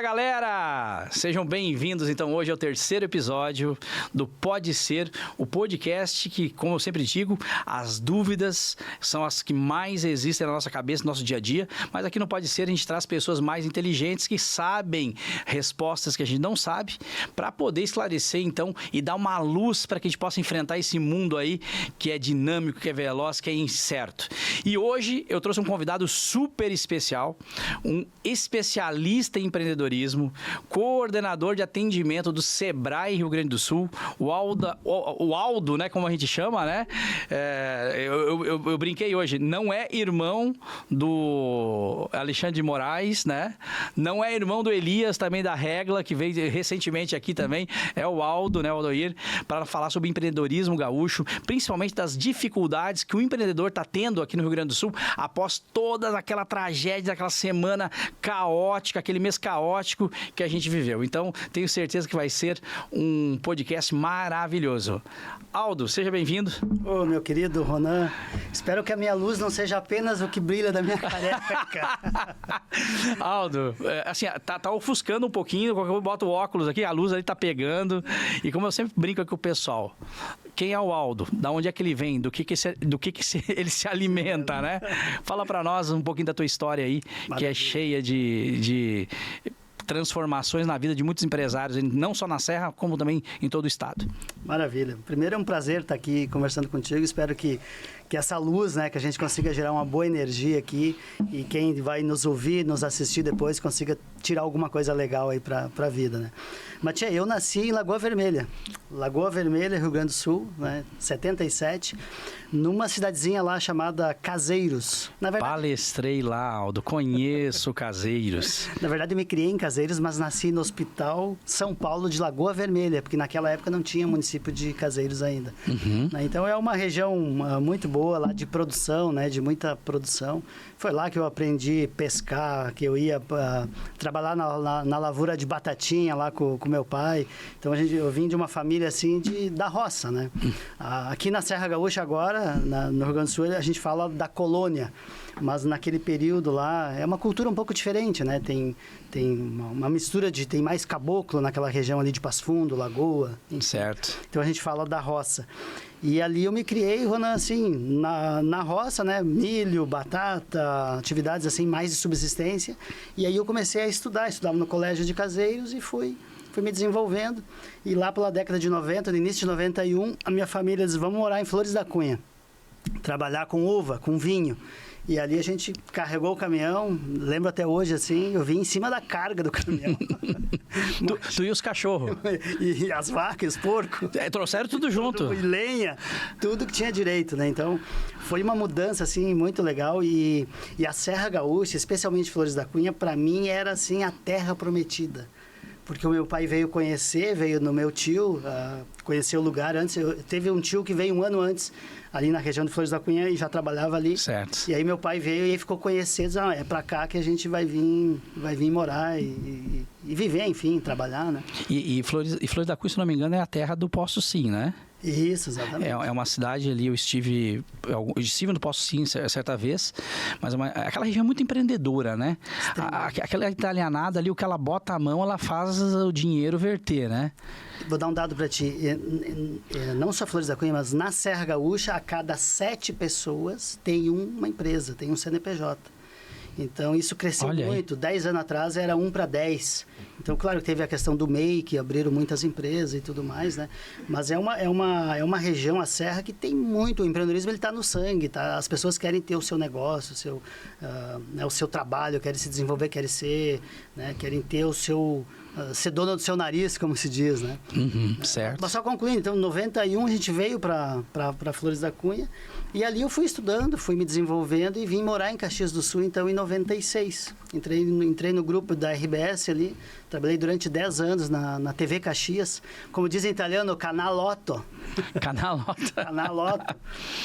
Galera! Sejam bem-vindos, então, hoje é o terceiro episódio do Pode Ser, o podcast que, como eu sempre digo, as dúvidas são as que mais existem na nossa cabeça, no nosso dia a dia, mas aqui no Pode Ser a gente traz pessoas mais inteligentes que sabem respostas que a gente não sabe, para poder esclarecer, então, e dar uma luz para que a gente possa enfrentar esse mundo aí que é dinâmico, que é veloz, que é incerto. E hoje eu trouxe um convidado super especial, um especialista em empreendedorismo, coordenador de atendimento do Sebrae Rio Grande do Sul, o Aldo, né, como a gente chama, né? Eu brinquei hoje, não é irmão do Alexandre de Moraes, né? Não é irmão do Elias, também da Regla, que veio recentemente aqui também, é o Aldo, né, o Aldoir, para falar sobre empreendedorismo gaúcho, principalmente das dificuldades que o empreendedor está tendo aqui no Rio Grande do Sul, após toda aquela tragédia, aquela semana caótica, aquele mês caótico que a gente viveu. Então, tenho certeza que vai ser um podcast maravilhoso. Aldo, seja bem-vindo. Ô, meu querido Ronan, espero que a minha luz não seja apenas o que brilha da minha careca. Aldo, assim, tá ofuscando um pouquinho, quando eu boto o óculos aqui, a luz ali tá pegando, e como eu sempre brinco aqui com o pessoal, quem é o Aldo? Da onde é que ele vem? Do que ele se alimenta, né? Fala pra nós um pouquinho da tua história aí, maravilha, que é cheia de transformações na vida de muitos empresários, não só na Serra, como também em todo o estado. Maravilha. Primeiro é um prazer estar aqui conversando contigo. Espero que essa luz, né, que a gente consiga gerar uma boa energia aqui e quem vai nos ouvir, nos assistir depois, consiga tirar alguma coisa legal aí para a vida, né? Mas, tia, eu nasci em Lagoa Vermelha, Rio Grande do Sul, né, 77, numa cidadezinha lá chamada Caseiros. Na verdade, palestrei lá, Aldo, conheço Caseiros. Na verdade, eu me criei em Caseiros, mas nasci no Hospital São Paulo de Lagoa Vermelha, porque naquela época não tinha município de Caseiros ainda. Uhum. Então, é uma região muito boa lá de produção, né, de muita produção. Foi lá que eu aprendi pescar, que eu ia trabalhar na lavoura de batatinha lá com meu pai. Então eu vim de uma família assim da roça, né? Aqui na Serra Gaúcha agora, no Rio Grande do Sul, a gente fala da colônia, mas naquele período lá é uma cultura um pouco diferente, né? Tem uma mistura tem mais caboclo naquela região ali de Passo Fundo, Lagoa. Enfim. Certo. Então a gente fala da roça. E ali eu me criei, Ronan, assim, na roça, né? Milho, batata, atividades assim mais de subsistência. E aí eu comecei a estudava no colégio de Caseiros e fui me desenvolvendo. E lá pela década de 90, no início de 91, a minha família disse, vamos morar em Flores da Cunha, trabalhar com uva, com vinho. E ali a gente carregou o caminhão, lembro até hoje, assim, eu vim em cima da carga do caminhão. tu e os cachorros. E as vacas, os porcos. Trouxeram tudo junto. E lenha, tudo que tinha direito, né? Então, foi uma mudança, assim, muito legal. E a Serra Gaúcha, especialmente Flores da Cunha, para mim era, assim, a terra prometida. Porque o meu pai veio no meu tio, conhecer o lugar antes. Teve um tio que veio um ano antes, ali na região de Flores da Cunha, e já trabalhava ali. Certo. E aí meu pai veio e aí ficou conhecendo, é pra cá que a gente vai vir morar e viver, enfim, trabalhar, né? E Flores da Cunha, se não me engano, é a terra do Poço Sim, né? Isso, exatamente. É uma cidade ali, eu estive no Poço Sim certa vez, mas aquela região é muito empreendedora, né? Aquela italianada ali, o que ela bota a mão, ela faz o dinheiro verter, né? Vou dar um dado para ti, não só Flores da Cunha, mas na Serra Gaúcha, a cada 7 pessoas tem uma empresa, tem um CNPJ. Então, isso cresceu muito. 10 anos atrás era 1 para 10. Então, claro que teve a questão do MEI, que abriram muitas empresas e tudo mais, né? Mas é uma região, a Serra, que tem muito. O empreendedorismo, ele está no sangue, tá? As pessoas querem ter o seu negócio, o seu trabalho, querem se desenvolver, querem ter o seu... ser dona do seu nariz, como se diz, né? Uhum, certo. Mas só concluindo, então, em 91 a gente veio para Flores da Cunha e ali eu fui estudando, fui me desenvolvendo e vim morar em Caxias do Sul, então, em 96. Entrei no grupo da RBS ali, trabalhei durante 10 anos na TV Caxias, como dizem em italiano, Canalotto. Canalotto. Canalotto.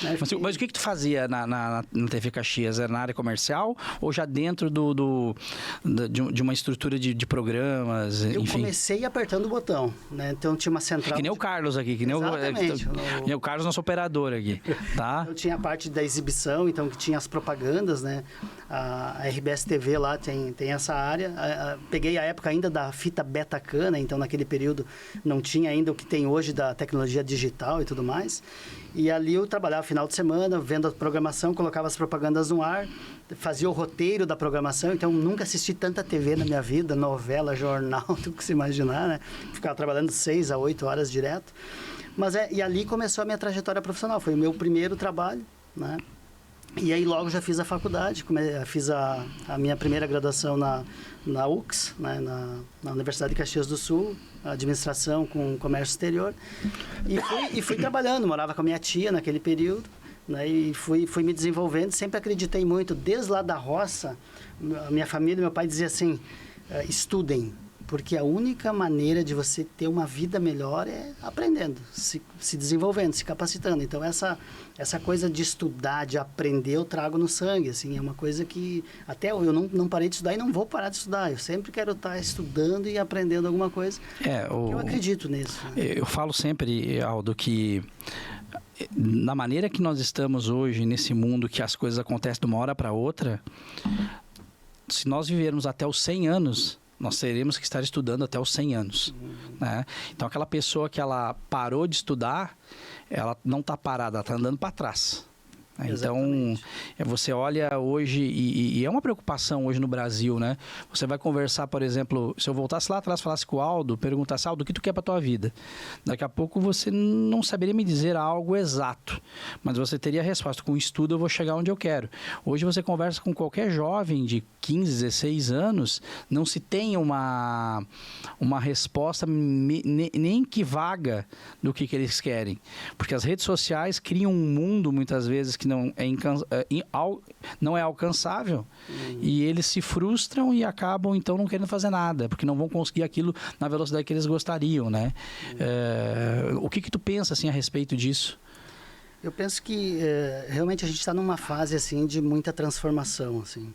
Né? Mas o que tu fazia na TV Caxias? Era na área comercial ou já dentro de uma estrutura de programas? Eu enfim. comecei apertando o botão, né? Então tinha uma central... Que nem o Carlos aqui, que nem o Carlos, nosso operador aqui, tá? Eu tinha a parte da exibição, então que tinha as propagandas, né? A RBS TV lá tem essa área. Peguei a época ainda da fita Betacam, né? Então naquele período não tinha ainda o que tem hoje da tecnologia digital e tudo mais. E ali eu trabalhava final de semana, vendo a programação, colocava as propagandas no ar, fazia o roteiro da programação. Então nunca assisti tanta TV na minha vida, novela, jornal, tudo que se imaginar, né? Ficava trabalhando 6 a 8 horas direto. E ali começou a minha trajetória profissional. Foi o meu primeiro trabalho, né? E aí logo já fiz a faculdade, fiz a minha primeira graduação na UX, né? na Universidade de Caxias do Sul, administração com comércio exterior. E fui trabalhando, morava com a minha tia naquele período, né? E fui me desenvolvendo, sempre acreditei muito, desde lá da roça, a minha família, meu pai dizia assim, estudem. Porque a única maneira de você ter uma vida melhor é aprendendo, se desenvolvendo, se capacitando. Então, essa coisa de estudar, de aprender, eu trago no sangue. Assim, é uma coisa que até eu não parei de estudar e não vou parar de estudar. Eu sempre quero estar estudando e aprendendo alguma coisa. Eu acredito nisso. Eu falo sempre, Aldo, que na maneira que nós estamos hoje, nesse mundo que as coisas acontecem de uma hora para outra, se nós vivermos até os 100 anos... nós teremos que estar estudando até os 100 anos. Né? Então, aquela pessoa que ela parou de estudar, ela não está parada, ela está andando para trás. Então, você olha hoje, e é uma preocupação hoje no Brasil, né? Você vai conversar, por exemplo, se eu voltasse lá atrás, falasse com o Aldo, perguntasse, Aldo, o que tu quer para tua vida? Daqui a pouco você não saberia me dizer algo exato, mas você teria a resposta. Com o estudo eu vou chegar onde eu quero. Hoje você conversa com qualquer jovem de 15, 16 anos, não se tem uma resposta nem que vaga do que eles querem. Porque as redes sociais criam um mundo, muitas vezes, que não é alcançável, e eles se frustram e acabam, então, não querendo fazer nada, porque não vão conseguir aquilo na velocidade que eles gostariam, né? O que tu pensa, assim, a respeito disso? Eu penso que realmente a gente está numa fase, assim, de muita transformação, assim.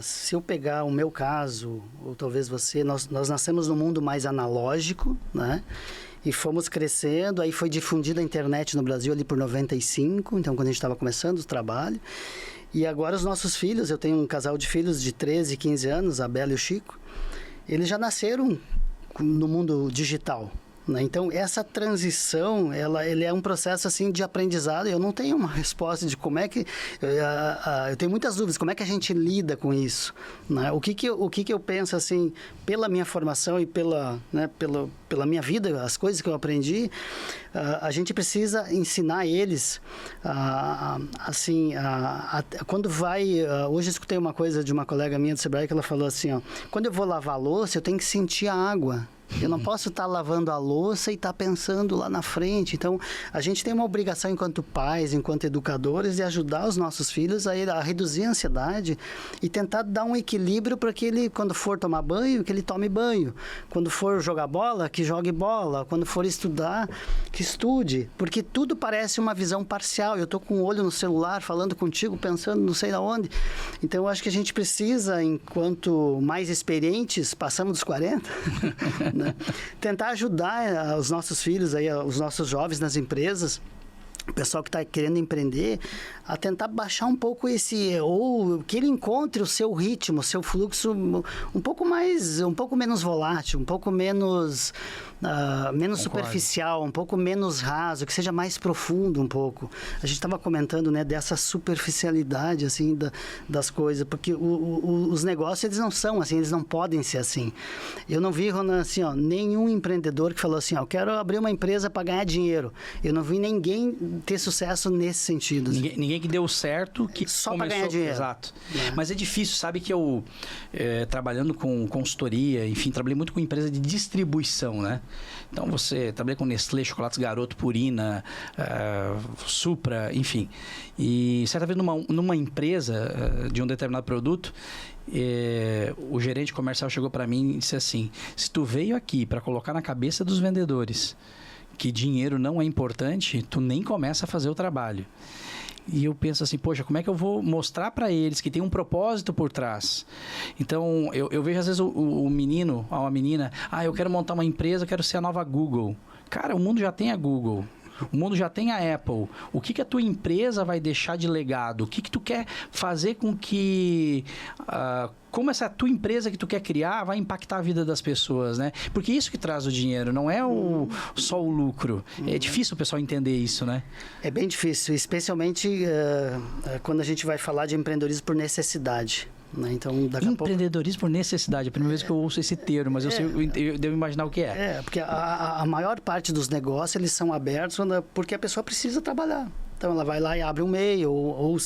Se eu pegar o meu caso, ou talvez você, nós nascemos num mundo mais analógico, né? E fomos crescendo, aí foi difundida a internet no Brasil ali por 95, então quando a gente estava começando o trabalho. E agora os nossos filhos, eu tenho um casal de filhos de 13 e 15 anos, a Bela e o Chico, eles já nasceram no mundo digital. Né? Então, essa transição, ele é um processo assim, de aprendizado. Eu não tenho uma resposta de como é que... eu tenho muitas dúvidas, como é que a gente lida com isso? Né? O que eu penso, assim, pela minha formação e pela minha vida, as coisas que eu aprendi, a gente precisa ensinar eles, quando vai... hoje eu escutei uma coisa de uma colega minha do Sebrae que ela falou assim, ó, quando eu vou lavar a louça, eu tenho que sentir a água. Eu não posso estar lavando a louça e estar pensando lá na frente. Então, a gente tem uma obrigação enquanto pais, enquanto educadores, de ajudar os nossos filhos a reduzir a ansiedade e tentar dar um equilíbrio para que ele, quando for tomar banho, que ele tome banho. Quando for jogar bola, que jogue bola. Quando for estudar, que estude. Porque tudo parece uma visão parcial. Eu estou com o olho no celular, falando contigo, pensando não sei aonde. Então, eu acho que a gente precisa, enquanto mais experientes, passamos dos 40... né? Tentar ajudar os nossos filhos, aí, os nossos jovens nas empresas, o pessoal que está querendo empreender, a tentar baixar um pouco ou que ele encontre o seu ritmo, o seu fluxo um pouco menos volátil, um pouco menos superficial, um pouco menos raso, que seja mais profundo um pouco. A gente estava comentando, né, dessa superficialidade, assim, das coisas, porque os negócios, eles não são assim, eles não podem ser assim. Eu não vi, Ronan, assim, ó, nenhum empreendedor que falou assim, ó, eu quero abrir uma empresa para ganhar dinheiro. Eu não vi ninguém ter sucesso nesse sentido. Assim. Ninguém que deu certo, que só começou... para ganhar dinheiro. Exato. Mas é difícil, sabe que eu, trabalhando com consultoria, enfim, trabalhei muito com empresa de distribuição, né? Então, trabalhei com Nestlé, Chocolates Garoto, Purina, Supra, enfim. E certa vez numa empresa de um determinado produto, o gerente comercial chegou para mim e disse assim, se tu veio aqui para colocar na cabeça dos vendedores que dinheiro não é importante, tu nem começa a fazer o trabalho. E eu penso assim, poxa, como é que eu vou mostrar para eles que tem um propósito por trás? Então, eu vejo às vezes o menino, uma menina, eu quero montar uma empresa, eu quero ser a nova Google. Cara, o mundo já tem a Google. O mundo já tem a Apple. O que a tua empresa vai deixar de legado? O que tu quer fazer com que... como essa tua empresa que tu quer criar vai impactar a vida das pessoas, né? Porque isso que traz o dinheiro, não é só o lucro. É difícil o pessoal entender isso, né? É bem difícil, especialmente quando a gente vai falar de empreendedorismo por necessidade. Né? Então, empreendedorismo por necessidade. É a primeira vez que eu ouço esse termo, mas eu devo imaginar o que é. Porque a maior parte dos negócios, eles são abertos porque a pessoa precisa trabalhar. Então, ela vai lá e abre um MEI, ou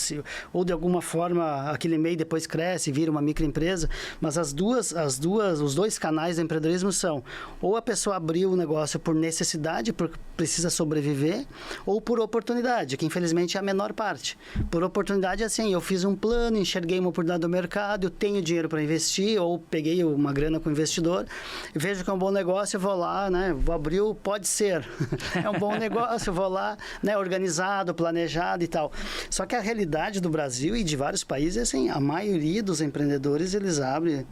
de alguma forma, aquele MEI depois cresce e vira uma microempresa. Mas os dois canais do empreendedorismo são, ou a pessoa abriu o negócio por necessidade, porque precisa sobreviver, ou por oportunidade, que infelizmente é a menor parte. Por oportunidade, assim, eu fiz um plano, enxerguei uma oportunidade do mercado, eu tenho dinheiro para investir, ou peguei uma grana com o investidor, vejo que é um bom negócio, eu vou lá, né? Vou abrir pode ser. É um bom negócio, eu vou lá, né? Organizado, planejado e tal. Só que a realidade do Brasil e de vários países é assim, a maioria dos empreendedores, eles abrem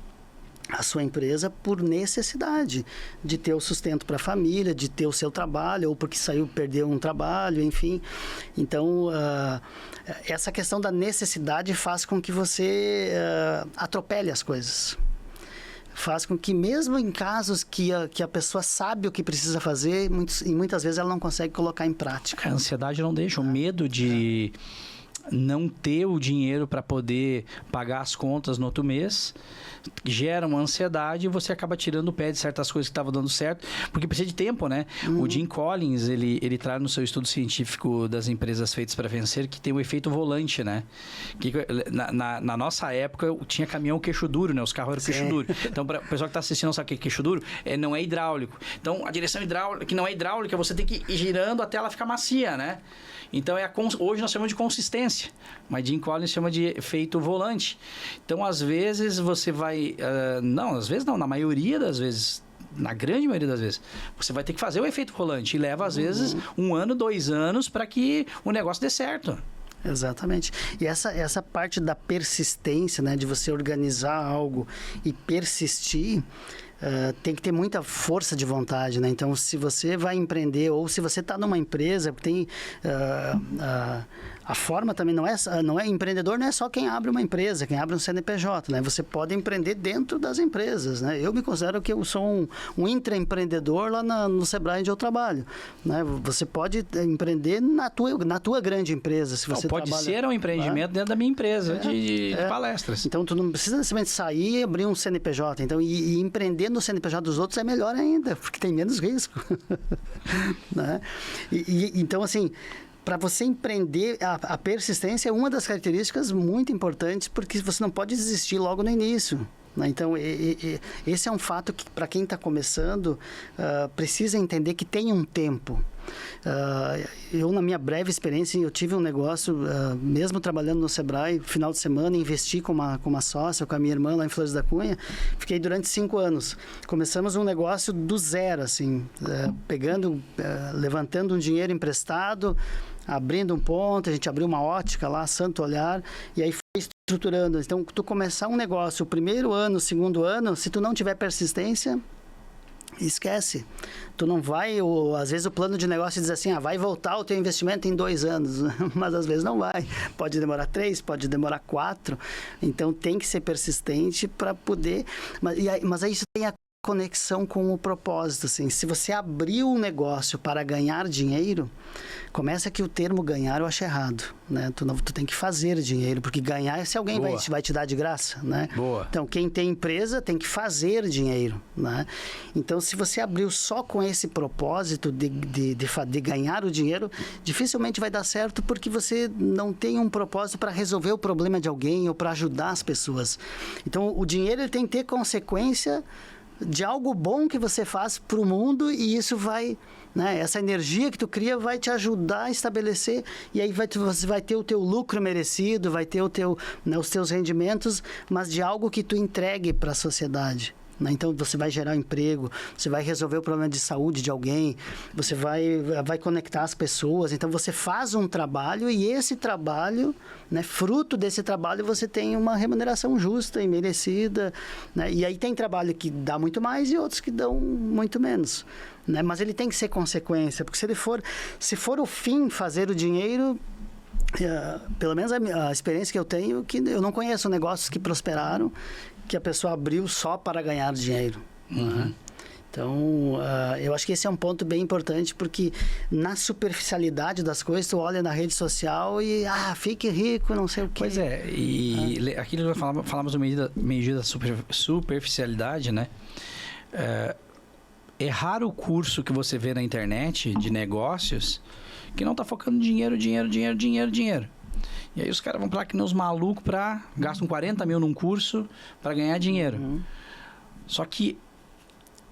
a sua empresa por necessidade de ter o sustento para a família, de ter o seu trabalho, ou porque perdeu um trabalho, enfim. Então, essa questão da necessidade faz com que você atropele as coisas. Faz com que, mesmo em casos que a pessoa sabe o que precisa fazer, muitas vezes ela não consegue colocar em prática. A ansiedade não deixa, o medo de não ter o dinheiro para poder pagar as contas no outro mês gera uma ansiedade e você acaba tirando o pé de certas coisas que estavam dando certo, porque precisa de tempo, né? O Jim Collins, ele traz no seu estudo científico das empresas feitas para vencer que tem o efeito volante, né? Que, na nossa época, tinha caminhão queixo duro, né? Os carros eram queixo duro. Então, para o pessoal que está assistindo, não sabe o que é queixo duro? Não é hidráulico. Então, a direção hidráulica, que não é hidráulica, você tem que ir girando até ela ficar macia, né? Então, hoje nós chamamos de consistência, mas Jim Collins chama de efeito volante. Então, às vezes, você vai... às vezes não, na maioria das vezes, na grande maioria das vezes, você vai ter que fazer o efeito volante. E leva, às vezes, 1 ano, 2 anos para que o negócio dê certo. Exatamente. E essa parte da persistência, né, de você organizar algo e persistir... tem que ter muita força de vontade, né? Então, se você vai empreender ou se você está numa empresa, tem a forma também não é empreendedor, não é só quem abre uma empresa, quem abre um CNPJ, né? Você pode empreender dentro das empresas, né? Eu me considero que eu sou um intraempreendedor lá no Sebrae onde eu trabalho, né? Você pode empreender na tua grande empresa, se você pode ser um empreendimento dentro da minha empresa de palestras. Então, tu não precisa necessariamente sair e abrir um CNPJ. Então, e empreender no CNPJ dos outros é melhor ainda, porque tem menos risco. Né? Então, assim, para você empreender, a persistência é uma das características muito importantes, porque você não pode desistir logo no início. Né? Então, esse é um fato que, para quem está começando, precisa entender que tem um tempo. Eu, na minha breve experiência, eu tive um negócio, mesmo trabalhando no Sebrae, final de semana, investi com uma sócia, com a minha irmã lá em Flores da Cunha, fiquei durante 5 anos. Começamos um negócio do zero, assim, levantando um dinheiro emprestado, abrindo um ponto, a gente abriu uma ótica lá, Santo Olhar, e aí foi estruturando. Então, tu começar um negócio, o primeiro ano, o segundo ano, se tu não tiver persistência, esquece. Tu não vai, às vezes o plano de negócio diz assim, vai voltar o teu investimento em 2 anos, mas às vezes não vai. Pode demorar 3, pode demorar 4. Então, tem que ser persistente para poder... Mas aí isso tem a conexão com o propósito, assim. Se você abriu um negócio para ganhar dinheiro, começa que o termo ganhar eu acho errado, né? Tu tem que fazer dinheiro, porque ganhar é se alguém vai te dar de graça, né? Boa. Então, quem tem empresa tem que fazer dinheiro, né? Então, se você abriu só com esse propósito de ganhar o dinheiro, dificilmente vai dar certo, porque você não tem um propósito para resolver o problema de alguém ou para ajudar as pessoas. Então, o dinheiro ele tem que ter consequência de algo bom que você faz para o mundo, e isso vai, né, essa energia que tu cria vai te ajudar a estabelecer, e aí você vai ter o teu lucro merecido, vai ter os teus rendimentos, mas de algo que tu entregue para a sociedade. né? Então, você vai gerar emprego, você vai resolver o problema de saúde de alguém, você vai conectar as pessoas. Então, você faz um trabalho e esse trabalho, né, fruto desse trabalho, você tem uma remuneração justa e merecida, né? E aí tem trabalho que dá muito mais e outros que dão muito menos, né? Mas ele tem que ser consequência, porque se for o fim fazer o dinheiro... pelo menos a experiência que eu tenho, que eu não conheço negócios que prosperaram, que a pessoa abriu só para ganhar dinheiro. Né? Então, eu acho que esse é um ponto bem importante, porque na superficialidade das coisas, tu olha na rede social e, fique rico, não sei o quê. Pois é, e aquilo que falamos do medida da superficialidade, né? É raro o curso que você vê na internet de negócios que não tá focando dinheiro. E aí os caras vão pra lá que nem os malucos gastam 40 mil num curso para ganhar dinheiro. Só que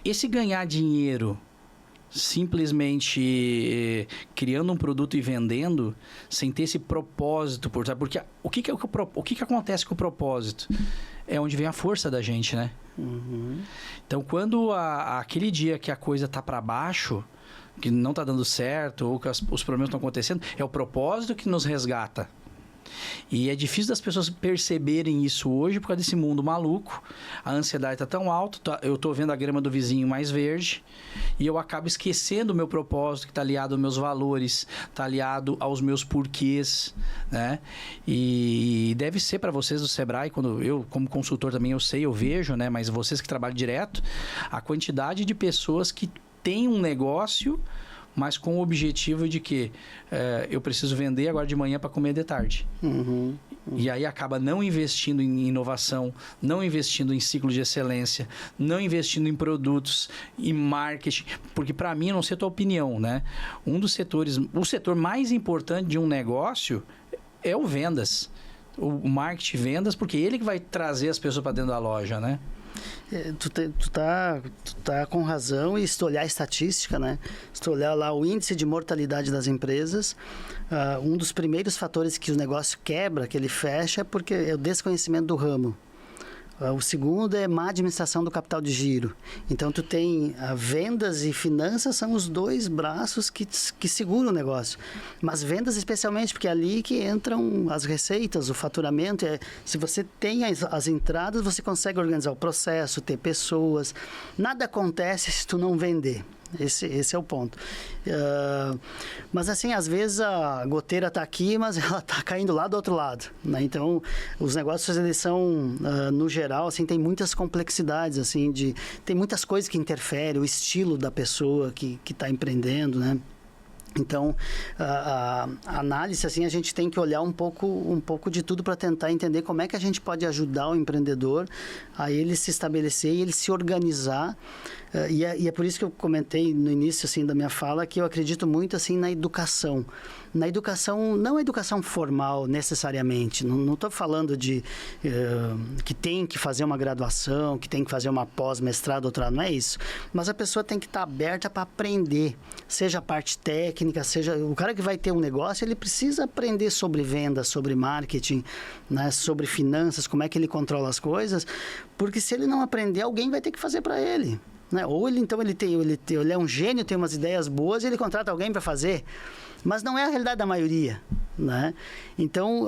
esse ganhar dinheiro simplesmente criando um produto e vendendo, sem ter esse propósito por trás. Porque o que acontece com o propósito? É onde vem a força da gente, né? Então, quando aquele dia que a coisa tá para baixo, que não tá dando certo, ou que os problemas estão acontecendo, é o propósito que nos resgata. E é difícil das pessoas perceberem isso hoje por causa desse mundo maluco. A ansiedade está tão alta, eu estou vendo a grama do vizinho mais verde e eu acabo esquecendo o meu propósito, que está aliado aos meus valores, está aliado aos meus porquês, né? E deve ser para vocês do Sebrae, quando eu, como consultor também, eu vejo, né? Mas vocês que trabalham direto, a quantidade de pessoas que têm um negócio, mas com o objetivo de que eu preciso vender agora de manhã para comer de tarde. E aí acaba não investindo em inovação, não investindo em ciclo de excelência, não investindo em produtos, em marketing. Porque para mim, não sei a tua opinião, né? Um dos setores, o setor mais importante de um negócio é o vendas. O marketing e vendas, porque ele que vai trazer as pessoas para dentro da loja, né? Tu tá com razão, e se tu olhar a estatística, né? Se tu olhar lá o índice de mortalidade das empresas, um dos primeiros fatores que o negócio quebra, que ele fecha, é porque é o desconhecimento do ramo. O segundo é má administração do capital de giro. Então, tu tem vendas e finanças, são os dois braços que seguram o negócio. Mas vendas especialmente, porque é ali que entram as receitas, o faturamento. Se você tem as entradas, você consegue organizar o processo, ter pessoas. Nada acontece se tu não vender. Esse é o ponto. Mas assim, às vezes a goteira está aqui, mas ela está caindo lá do outro lado, né? Então, os negócios, eles são, no geral, assim, tem muitas complexidades, assim, tem muitas coisas que interferem, o estilo da pessoa que está empreendendo, né? Então, a análise, assim, a gente tem que olhar um pouco de tudo para tentar entender como é que a gente pode ajudar o empreendedor a ele se estabelecer e ele se organizar. E é por isso que eu comentei no início, assim, da minha fala, que eu acredito muito, assim, na educação. Na educação, não a educação formal necessariamente, não estou falando de que tem que fazer uma graduação, que tem que fazer uma pós-mestrado, doutorado, não é isso. Mas a pessoa tem que estar aberta para aprender, seja a parte técnica, seja... O cara que vai ter um negócio, ele precisa aprender sobre vendas, sobre marketing, né, sobre finanças, como é que ele controla as coisas, porque se ele não aprender, alguém vai ter que fazer para ele. Né? Ou ele é um gênio, tem umas ideias boas e ele contrata alguém para fazer, mas não é a realidade da maioria, né? Então,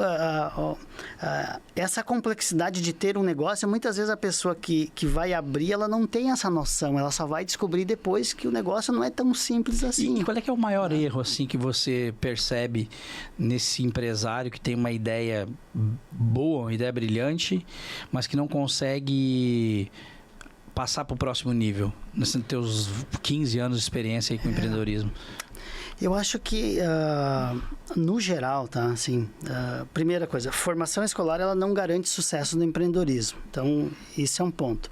essa complexidade de ter um negócio, muitas vezes a pessoa que vai abrir, ela não tem essa noção, ela só vai descobrir depois que o negócio não é tão simples assim. E qual é que é o maior erro, assim, que você percebe nesse empresário que tem uma ideia boa, uma ideia brilhante, mas que não consegue passar para o próximo nível, nesses teus 15 anos de experiência aí com empreendedorismo? Eu acho que, no geral, tá, assim, primeira coisa, formação escolar, ela não garante sucesso no empreendedorismo. Então, isso é um ponto.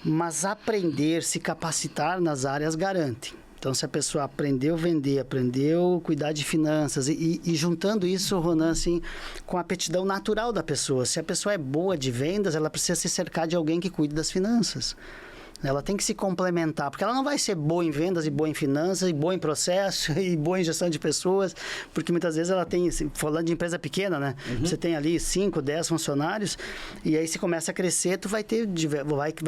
Mas aprender, se capacitar nas áreas garante. Então, se a pessoa aprendeu a vender, aprendeu a cuidar de finanças e juntando isso, Ronan, assim, com a aptidão natural da pessoa. Se a pessoa é boa de vendas, ela precisa se cercar de alguém que cuide das finanças. Ela tem que se complementar, porque ela não vai ser boa em vendas e boa em finanças e boa em processo e boa em gestão de pessoas, porque muitas vezes ela tem, falando de empresa pequena, né? Você tem ali 5, 10 funcionários e aí se começa a crescer, tu vai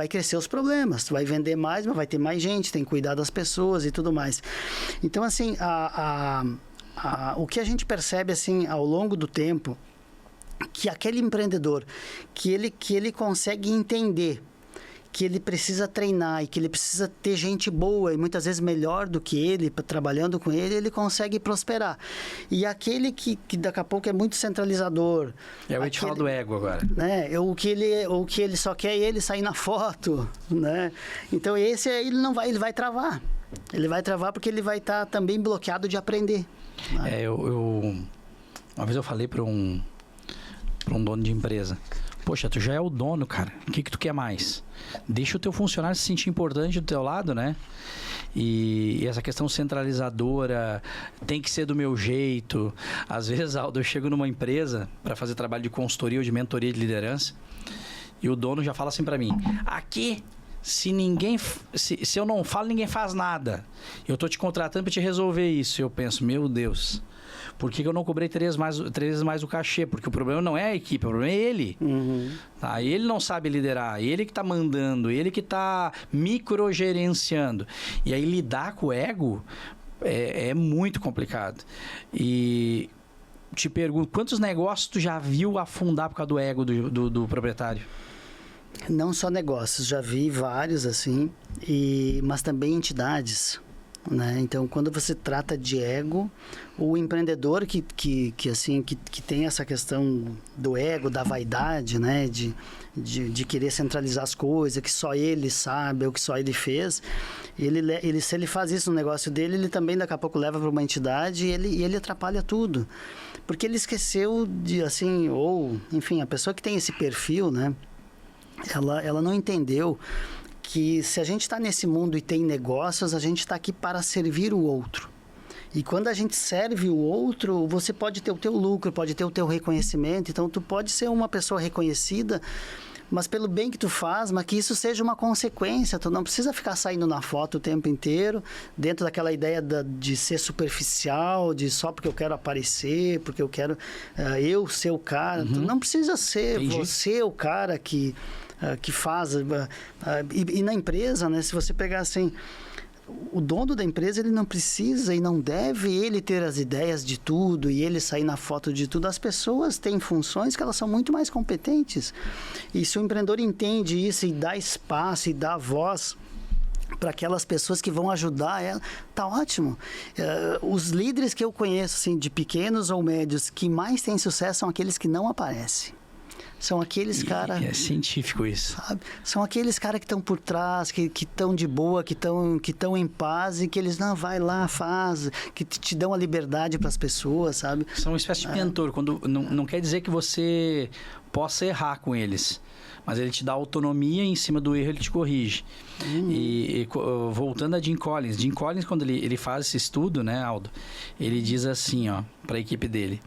crescer os problemas, tu vai vender mais, mas vai ter mais gente, tem que cuidar das pessoas e tudo mais. Então, assim, o que a gente percebe, assim, ao longo do tempo, que aquele empreendedor, que ele consegue entender que ele precisa treinar e que ele precisa ter gente boa e muitas vezes melhor do que ele, trabalhando com ele, ele consegue prosperar. E aquele que daqui a pouco é muito centralizador... Eu ia te falar do ego agora. Né? O que ele só quer é ele sair na foto, né? Então, esse aí ele vai travar. Ele vai travar porque ele vai estar também bloqueado de aprender. Né? Uma vez eu falei para um dono de empresa: poxa, tu já é o dono, cara. O que tu quer mais? Deixa o teu funcionário se sentir importante do teu lado, né? E essa questão centralizadora tem que ser do meu jeito. Às vezes, Aldo, eu chego numa empresa para fazer trabalho de consultoria ou de mentoria de liderança e o dono já fala assim para mim: aqui, se eu não falo, ninguém faz nada. Eu tô te contratando para te resolver isso. Eu penso, meu Deus, por que eu não cobrei 3 vezes mais o cachê? Porque o problema não é a equipe, o problema é ele. Tá? Ele não sabe liderar, ele que está mandando, ele que está microgerenciando. E aí lidar com o ego é muito complicado. E te pergunto, quantos negócios tu já viu afundar por causa do ego do proprietário? Não só negócios, já vi vários assim, mas também entidades. Né? Então, quando você trata de ego, o empreendedor que tem essa questão do ego, da vaidade, né? de querer centralizar as coisas, que só ele sabe, ou que só ele fez, se ele faz isso no negócio dele, ele também daqui a pouco leva para uma entidade e ele atrapalha tudo. Porque ele esqueceu de, assim, ou, enfim, a pessoa que tem esse perfil, né? Ela não entendeu que se a gente está nesse mundo e tem negócios, a gente está aqui para servir o outro. E quando a gente serve o outro, você pode ter o teu lucro, pode ter o teu reconhecimento. Então, tu pode ser uma pessoa reconhecida, mas pelo bem que tu faz, mas que isso seja uma consequência. Tu não precisa ficar saindo na foto o tempo inteiro, dentro daquela ideia de ser superficial, de só porque eu quero aparecer, porque eu quero eu ser o cara. Tu não precisa ser você o cara que faz... E na empresa, né? Se você pegar assim... O dono da empresa, ele não precisa e não deve ele ter as ideias de tudo e ele sair na foto de tudo. As pessoas têm funções que elas são muito mais competentes. E se o empreendedor entende isso e dá espaço e dá voz para aquelas pessoas que vão ajudar ela, tá ótimo. Os líderes que eu conheço, assim, de pequenos ou médios, que mais têm sucesso são aqueles que não aparecem. São aqueles caras... É científico isso. Sabe? São aqueles caras que estão por trás, que estão de boa, que estão em paz e que eles, não, vai lá, faz, que te dão a liberdade para as pessoas, sabe? São uma espécie de mentor. Quando, não quer dizer que você possa errar com eles, mas ele te dá autonomia, em cima do erro ele te corrige. E voltando a Jim Collins, quando ele faz esse estudo, né, Aldo, ele diz assim, ó, para a equipe dele...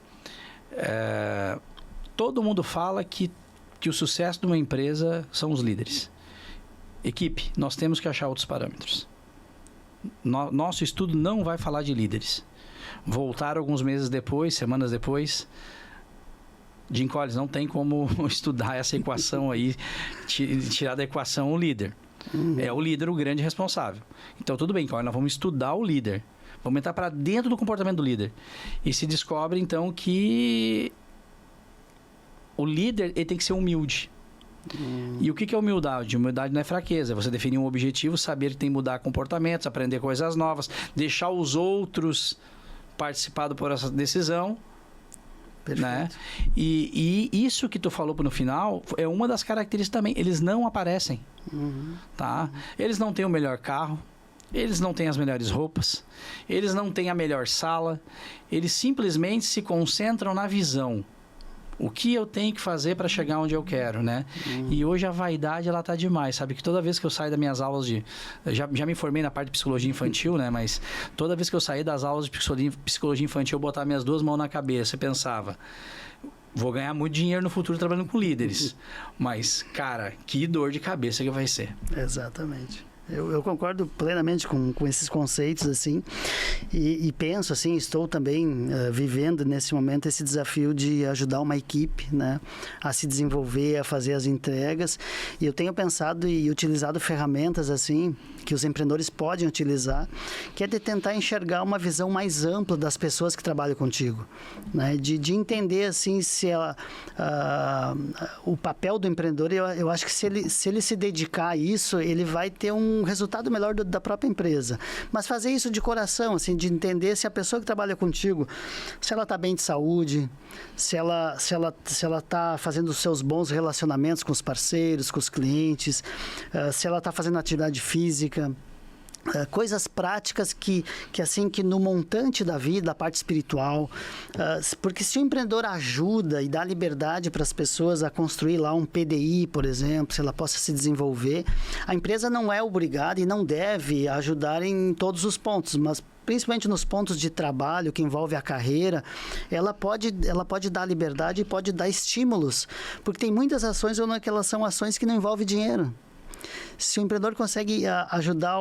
Todo mundo fala que o sucesso de uma empresa são os líderes. Equipe, nós temos que achar outros parâmetros. Nosso estudo não vai falar de líderes. Voltaram alguns meses depois, semanas depois. Jim Collins, não tem como estudar essa equação aí, tirar da equação o líder. É o líder o grande responsável. Então, tudo bem, nós vamos estudar o líder. Vamos entrar para dentro do comportamento do líder. E se descobre, então, que... o líder, ele tem que ser humilde. E o que é humildade? Humildade não é fraqueza. É você definir um objetivo, saber que tem que mudar comportamentos, aprender coisas novas, deixar os outros participar do processo de decisão. Perfeito. Né? E isso que tu falou no final é uma das características também. Eles não aparecem. Tá? Eles não têm o melhor carro. Eles não têm as melhores roupas. Eles não têm a melhor sala. Eles simplesmente se concentram na visão. O que eu tenho que fazer para chegar onde eu quero, né? E hoje a vaidade, ela tá demais, sabe? Que toda vez que eu saio das minhas aulas já me formei na parte de psicologia infantil, né? Mas toda vez que eu saí das aulas de psicologia infantil, eu botava minhas 2 mãos na cabeça e pensava... vou ganhar muito dinheiro no futuro trabalhando com líderes. Mas, cara, que dor de cabeça que vai ser. Exatamente. Eu concordo plenamente com esses conceitos, assim, e penso, assim, estou também vivendo nesse momento esse desafio de ajudar uma equipe, né, a se desenvolver, a fazer as entregas, e eu tenho pensado e utilizado ferramentas, assim, que os empreendedores podem utilizar, que é de tentar enxergar uma visão mais ampla das pessoas que trabalham contigo, né, de entender, assim, se o papel do empreendedor, eu acho que se ele se dedicar a isso, ele vai ter um resultado melhor da própria empresa. Mas fazer isso de coração, assim, de entender se a pessoa que trabalha contigo, se ela está bem de saúde, se ela está fazendo os seus bons relacionamentos com os parceiros, com os clientes, se ela está fazendo atividade física. Coisas práticas que no montante da vida, a parte espiritual, porque se o empreendedor ajuda e dá liberdade para as pessoas a construir lá um PDI, por exemplo, se ela possa se desenvolver, a empresa não é obrigada e não deve ajudar em todos os pontos, mas principalmente nos pontos de trabalho que envolve a carreira, ela pode dar liberdade e pode dar estímulos, porque tem muitas ações ou não que elas são ações que não envolvem dinheiro. Se o empreendedor consegue ajudar,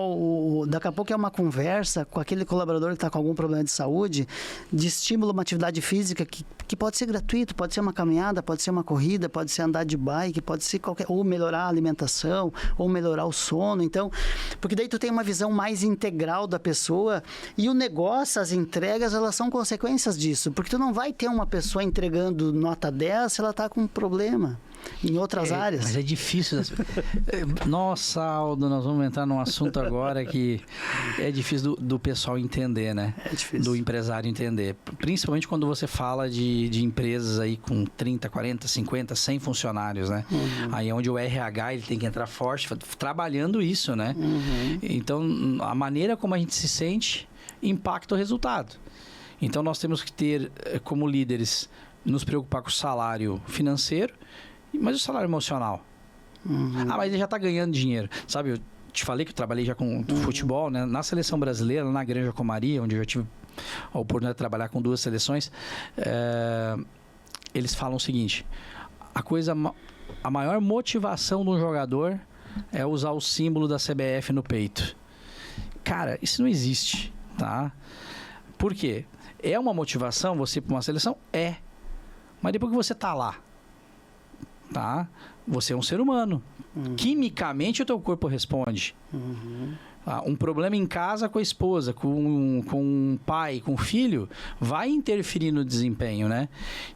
daqui a pouco é uma conversa com aquele colaborador que está com algum problema de saúde, de estímulo a uma atividade física que pode ser gratuito, pode ser uma caminhada, pode ser uma corrida, pode ser andar de bike, pode ser ou melhorar a alimentação, ou melhorar o sono. Então, porque daí tu tem uma visão mais integral da pessoa e o negócio, as entregas, elas são consequências disso, porque tu não vai ter uma pessoa entregando nota 10 se ela está com um problema em outras áreas. Mas é difícil. Nossa, Aldo, nós vamos entrar num assunto agora que é difícil do pessoal entender, né? É difícil. Do empresário entender. Principalmente quando você fala de empresas aí com 30, 40, 50, 100 funcionários, né? Uhum. Aí é onde o RH ele tem que entrar forte, trabalhando isso, né? Uhum. Então, a maneira como a gente se sente impacta o resultado. Então, nós temos que ter, como líderes, nos preocupar com o salário financeiro, mas o salário emocional? Uhum. Mas ele já está ganhando dinheiro. Sabe, eu te falei que eu trabalhei já com futebol, né? Na seleção brasileira, na Granja Comaria, onde eu já tive a oportunidade de trabalhar com 2 seleções, eles falam o seguinte: a maior motivação de um jogador é usar o símbolo da CBF no peito. Cara, isso não existe, tá? Por quê? É uma motivação você ir para uma seleção? É. Mas depois que você está lá, tá? Você é um ser humano. Uhum. Quimicamente, o teu corpo responde. Uhum. Um problema em casa com a esposa, com um pai, com o filho, vai interferir no desempenho, né?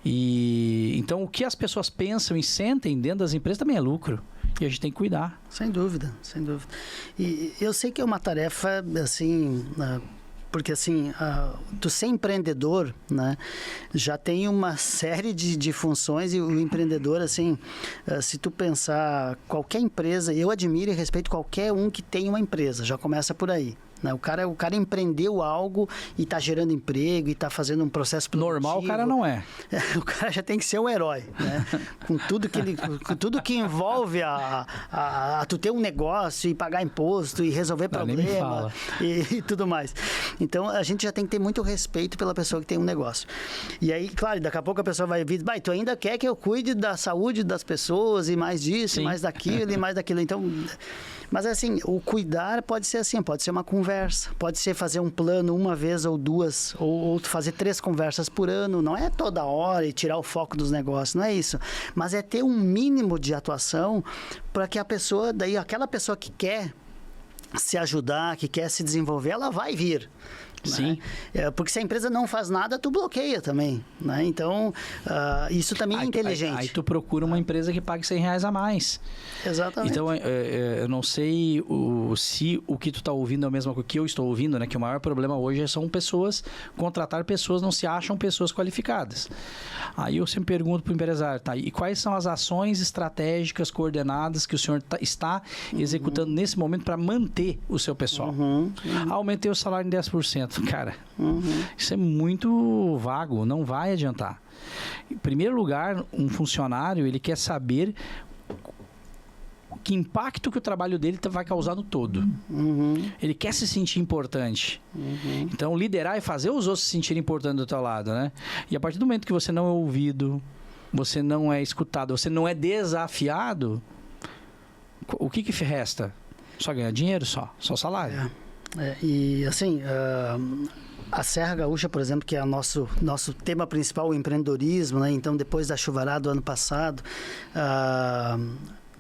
Então, o que as pessoas pensam e sentem dentro das empresas também é lucro. E a gente tem que cuidar. Sem dúvida, sem dúvida. E eu sei que é uma tarefa, assim... Porque assim, tu ser empreendedor, né, já tem uma série de funções e o empreendedor, assim, se tu pensar qualquer empresa, eu admiro e respeito qualquer um que tem uma empresa, já começa por aí. Né? O cara empreendeu algo e está gerando emprego e está fazendo um processo produtivo. Normal o cara não é. O cara já tem que ser um herói, né? com tudo que envolve tu ter um negócio e pagar imposto e resolver problema e tudo mais. Então, a gente já tem que ter muito respeito pela pessoa que tem um negócio. E aí, claro, daqui a pouco a pessoa vai vir, tu ainda quer que eu cuide da saúde das pessoas e mais disso, e mais daquilo e mais daquilo. Então... Mas assim, o cuidar pode ser assim, pode ser uma conversa, pode ser fazer um plano uma vez ou 2, ou fazer 3 conversas por ano, não é toda hora e tirar o foco dos negócios, não é isso. Mas é ter um mínimo de atuação para que a pessoa, daí aquela pessoa que quer se ajudar, que quer se desenvolver, ela vai vir. Sim. Né? Porque se a empresa não faz nada, tu bloqueia também, né? Então, isso também é inteligente. Aí tu procura uma empresa que pague R$100 a mais. Exatamente. Então, eu não sei se o que tu está ouvindo é o mesmo que eu estou ouvindo, né? Que o maior problema hoje são contratar pessoas, não se acham pessoas qualificadas. Aí eu sempre pergunto para o empresário, tá? E quais são as ações estratégicas coordenadas que o senhor está executando nesse momento para manter o seu pessoal? Aumentei o salário em 10%. Cara, isso é muito vago, não vai adiantar. Em primeiro lugar, um funcionário, ele quer saber que impacto que o trabalho dele vai causar no todo. Ele quer se sentir importante. Então, liderar é fazer os outros se sentirem importantes do teu lado, né? E a partir do momento que você não é ouvido, você não é escutado, você não é desafiado, o que resta? Só ganhar dinheiro, só salário. E assim, a Serra Gaúcha, por exemplo, que é o nosso tema principal, o empreendedorismo, né? Então, depois da chuvarada do ano passado,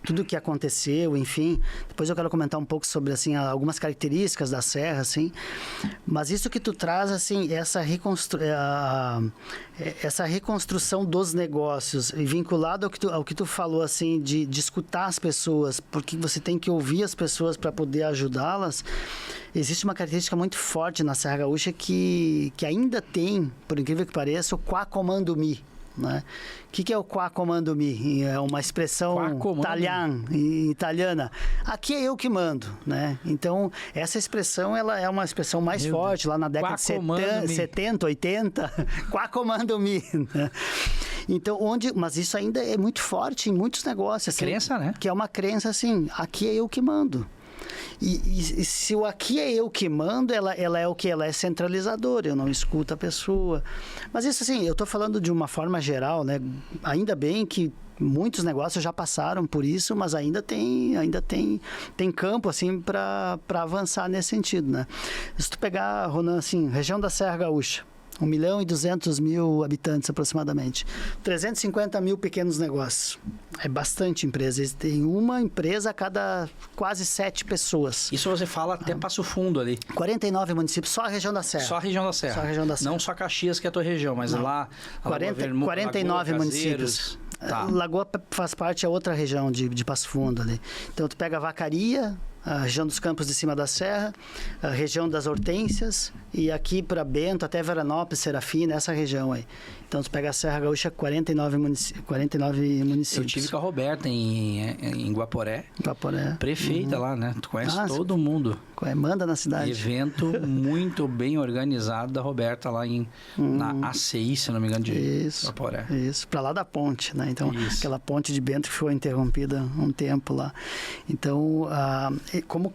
tudo o que aconteceu, enfim. Depois eu quero comentar um pouco sobre, assim, algumas características da Serra, assim. Mas isso que tu traz, assim, essa reconstrução dos negócios, e vinculado ao que tu falou, assim, de escutar as pessoas, porque você tem que ouvir as pessoas para poder ajudá-las. Existe uma característica muito forte na Serra Gaúcha que ainda tem, por incrível que pareça, o Qua Comando Mi. Né? O que é o Qua Comando Mi? É uma expressão italiana. Aqui é eu que mando, né? Então, essa expressão ela é uma expressão mais forte lá na década de 70, 80. Qua Comando Mi. Né? Então, mas isso ainda é muito forte em muitos negócios. Assim, crença, né? Que é uma crença assim, aqui é eu que mando. E se o aqui é eu que mando, ela é o que? Ela é centralizadora, eu não escuto a pessoa. Mas isso assim, eu estou falando de uma forma geral, né? Ainda bem que muitos negócios já passaram por isso, mas ainda tem campo assim para avançar nesse sentido, né? Se tu pegar, Ronan, assim, região da Serra Gaúcha, 1.200.000 habitantes aproximadamente. 350 mil pequenos negócios. É bastante empresa. Tem uma empresa a cada quase 7 pessoas. Isso você fala até Passo Fundo ali. 49 municípios, só a região da Serra. Só a região da Serra. Só a região da Serra. Não só Caxias, que é a tua região, mas não. Lá... 49 municípios. Tá. Lagoa faz parte da outra região de Passo Fundo ali. Então, tu pega a Vacaria, a região dos Campos de Cima da Serra, a região das Hortênsias e aqui para Bento, até Veranópolis, Serafim, nessa região aí. Então, tu pega a Serra Gaúcha, 49 municípios. Eu tive com a Roberta em Guaporé. Guaporé. Prefeita lá, né? Tu conhece todo mundo. Manda na cidade. Evento muito bem organizado da Roberta lá na ACI, se não me engano, de Guaporé. Isso, para lá da ponte, né? Então, aquela ponte de Bento que foi interrompida um tempo lá. Então,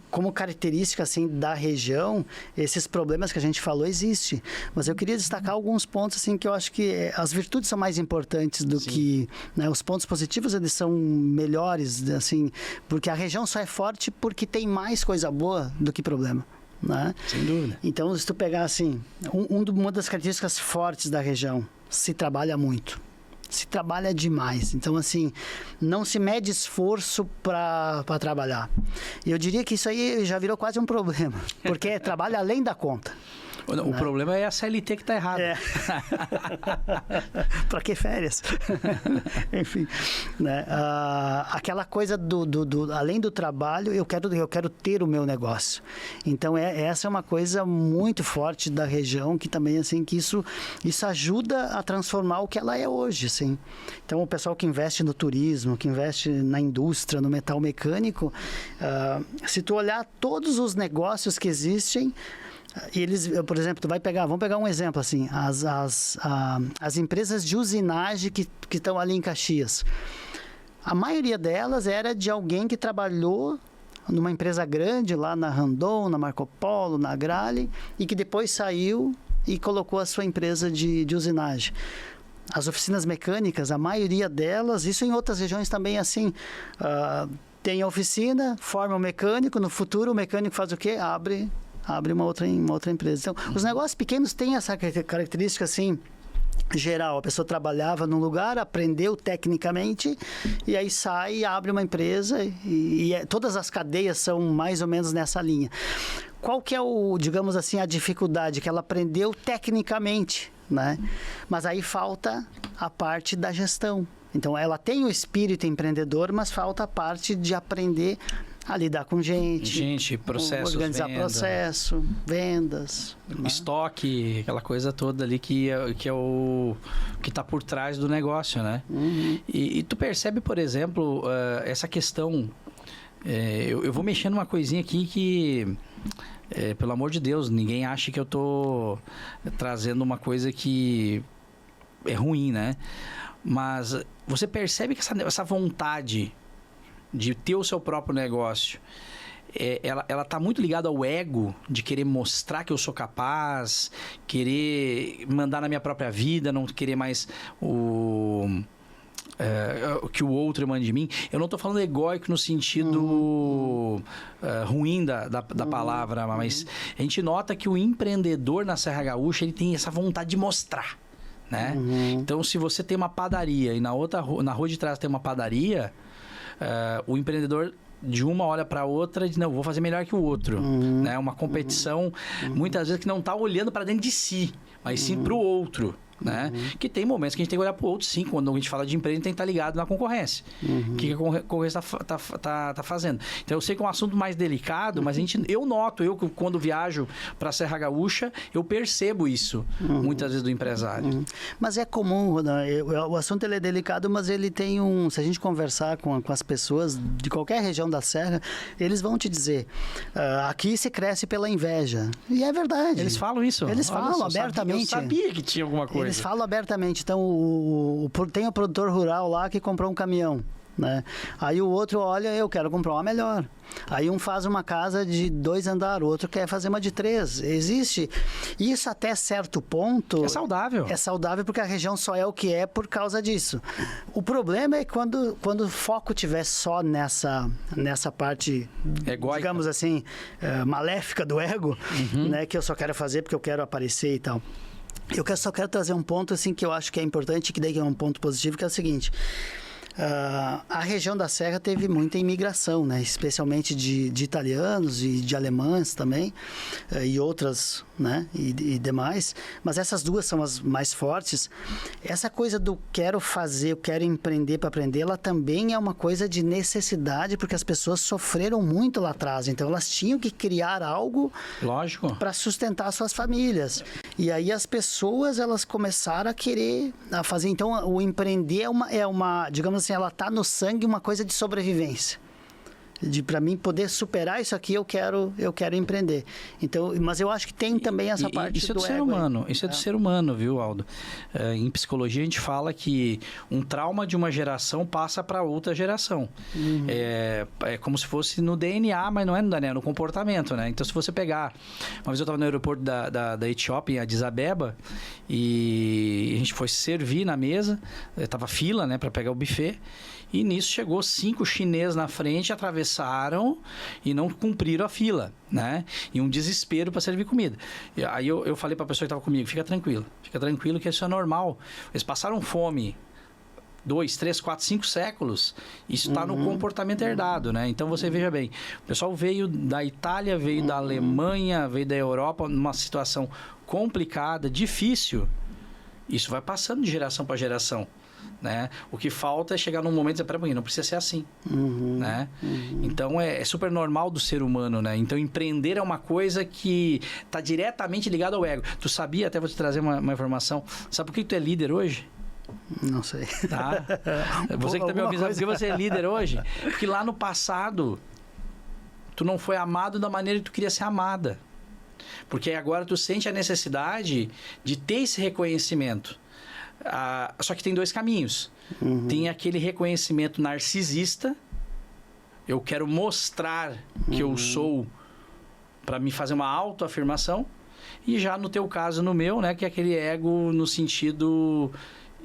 como característica, assim, da região, esses problemas que a gente falou existem. Mas eu queria destacar alguns pontos, assim, que eu acho que as virtudes são mais importantes do que... Né, os pontos positivos, eles são melhores, assim, porque a região só é forte porque tem mais coisa boa do que problema. Né? Sem dúvida. Então, se tu pegar, assim, uma das características fortes da região, se trabalha muito. Se trabalha demais. Então, assim, não se mede esforço para trabalhar. E eu diria que isso aí já virou quase um problema, porque trabalha além da conta. O problema é a CLT que está errada. Para que férias? Enfim, né? Aquela coisa além do trabalho, eu quero ter o meu negócio. Então, essa é uma coisa muito forte da região, que também, assim, que isso ajuda a transformar o que ela é hoje, assim. Então, o pessoal que investe no turismo, que investe na indústria, no metal mecânico, se tu olhar todos os negócios que existem, eles, por exemplo, vamos pegar um exemplo assim, as empresas de usinagem que estão ali em Caxias. A maioria delas era de alguém que trabalhou numa empresa grande lá na Randon, na Marco Polo, na Grale, e que depois saiu e colocou a sua empresa de usinagem. As oficinas mecânicas, a maioria delas, isso em outras regiões também assim, tem a oficina, forma o mecânico, no futuro o mecânico faz o quê? Abre uma outra empresa. Então, os negócios pequenos têm essa característica, assim, geral. A pessoa trabalhava num lugar, aprendeu tecnicamente, e aí sai e abre uma empresa, e todas as cadeias são mais ou menos nessa linha. Qual que é digamos assim, a dificuldade? Que ela aprendeu tecnicamente, né? Mas aí falta a parte da gestão. Então, ela tem o espírito empreendedor, mas falta a parte de aprender a lidar com gente, processos, organizar processo, vendas, estoque, aquela coisa toda ali que é o que está por trás do negócio, né? E tu percebe, por exemplo, essa questão, eu vou mexer numa coisinha aqui que, pelo amor de Deus, ninguém acha que eu tô trazendo uma coisa que é ruim, né? Mas você percebe que essa vontade de ter o seu próprio negócio, ela está muito ligada ao ego, de querer mostrar que eu sou capaz, querer mandar na minha própria vida, não querer mais que o outro emane de mim. Eu não estou falando egóico no sentido ruim da palavra, mas a gente nota que o empreendedor na Serra Gaúcha, ele tem essa vontade de mostrar, né? Então, se você tem uma padaria e na rua de trás tem uma padaria, o empreendedor de uma olha para a outra e diz, não, vou fazer melhor que o outro, né? Uma competição, muitas vezes, que não está olhando para dentro de si, mas sim para o outro. Né? Que tem momentos que a gente tem que olhar para o outro, sim. Quando a gente fala de empresa, a gente tem que estar ligado na concorrência. O que a concorrência está fazendo. Então, eu sei que é um assunto mais delicado, mas eu noto, quando viajo para a Serra Gaúcha, eu percebo isso, muitas vezes, do empresário. Mas é comum, Rodan, o assunto ele é delicado, mas ele tem se a gente conversar com as pessoas de qualquer região da Serra, eles vão te dizer, aqui se cresce pela inveja. E é verdade. Eles falam isso? Eles falam abertamente. Eu sabia que tinha alguma coisa. Eles falam abertamente. Então, tem o produtor rural lá que comprou um caminhão, né? Aí o outro olha, eu quero comprar uma melhor. Aí um faz uma casa de 2 andares, o outro quer fazer uma de 3. Existe. Isso até certo ponto... É saudável. É saudável porque a região só é o que é por causa disso. O problema é quando o foco estiver só nessa parte, egóica, digamos assim, maléfica do ego, né? Que eu só quero fazer porque eu quero aparecer e tal. Eu só quero trazer um ponto assim, que eu acho que é importante, que daí é um ponto positivo, que é o seguinte... a região da Serra teve muita imigração, né? Especialmente de italianos e de alemães também, e outras, né? E demais. Mas essas duas são as mais fortes. Essa coisa do quero fazer, quero empreender para aprender, ela também é uma coisa de necessidade, porque as pessoas sofreram muito lá atrás. Então, elas tinham que criar algo para sustentar suas famílias. E aí, as pessoas, elas começaram a querer fazer. Então, o empreender é uma digamos assim, ela está no sangue, uma coisa de sobrevivência. Para mim poder superar isso aqui, eu quero empreender. Então, mas eu acho que tem também essa parte isso do ser humano. Isso é do ser humano, viu, Aldo? Em psicologia a gente fala que um trauma de uma geração passa para outra geração. É como se fosse no DNA, mas não é no DNA, é no comportamento, né? Então, se você pegar... Uma vez eu estava no aeroporto da Etiópia, em Addis Abeba, e a gente foi servir na mesa, estava fila, né, para pegar o buffet. E nisso chegou 5 chineses na frente, atravessaram e não cumpriram a fila, né? E um desespero para servir comida. E aí eu falei para a pessoa que estava comigo, fica tranquilo que isso é normal. Eles passaram fome 2, 3, 4, 5 séculos. Isso está no comportamento herdado, né? Então você veja bem, o pessoal veio da Itália, veio da Alemanha, veio da Europa, numa situação complicada, difícil. Isso vai passando de geração para geração. Né? O que falta é chegar num momento e dizer, peraí, não precisa ser assim, né? Então é super normal do ser humano, né? Então empreender é uma coisa que está diretamente ligada ao ego. Tu sabia, até vou te trazer uma informação, sabe por que tu é líder hoje? Não sei. Tá? Você que está me ouvindo, por que você é líder hoje? Porque lá no passado tu não foi amado da maneira que tu queria ser amada, porque agora tu sente a necessidade de ter esse reconhecimento. Só que tem 2 caminhos. Tem aquele reconhecimento narcisista. Eu quero mostrar que eu sou, para me fazer uma autoafirmação. E já no teu caso, no meu, né, que é aquele ego no sentido...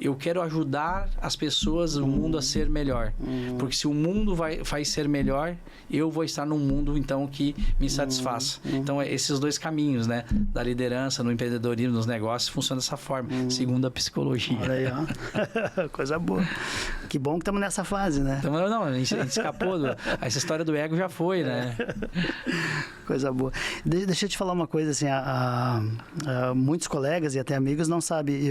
Eu quero ajudar as pessoas, o mundo a ser melhor. Porque se o mundo vai ser melhor, eu vou estar num mundo, então, que me satisfaça. Então, esses 2 caminhos, né? Da liderança, no empreendedorismo, nos negócios, funcionam dessa forma, segundo a psicologia. Olha aí, ó. Coisa boa. Que bom que estamos nessa fase, né? Então, não, a gente escapou. Essa história do ego já foi, né? Coisa boa. Deixa eu te falar uma coisa, assim, muitos colegas e até amigos não sabem.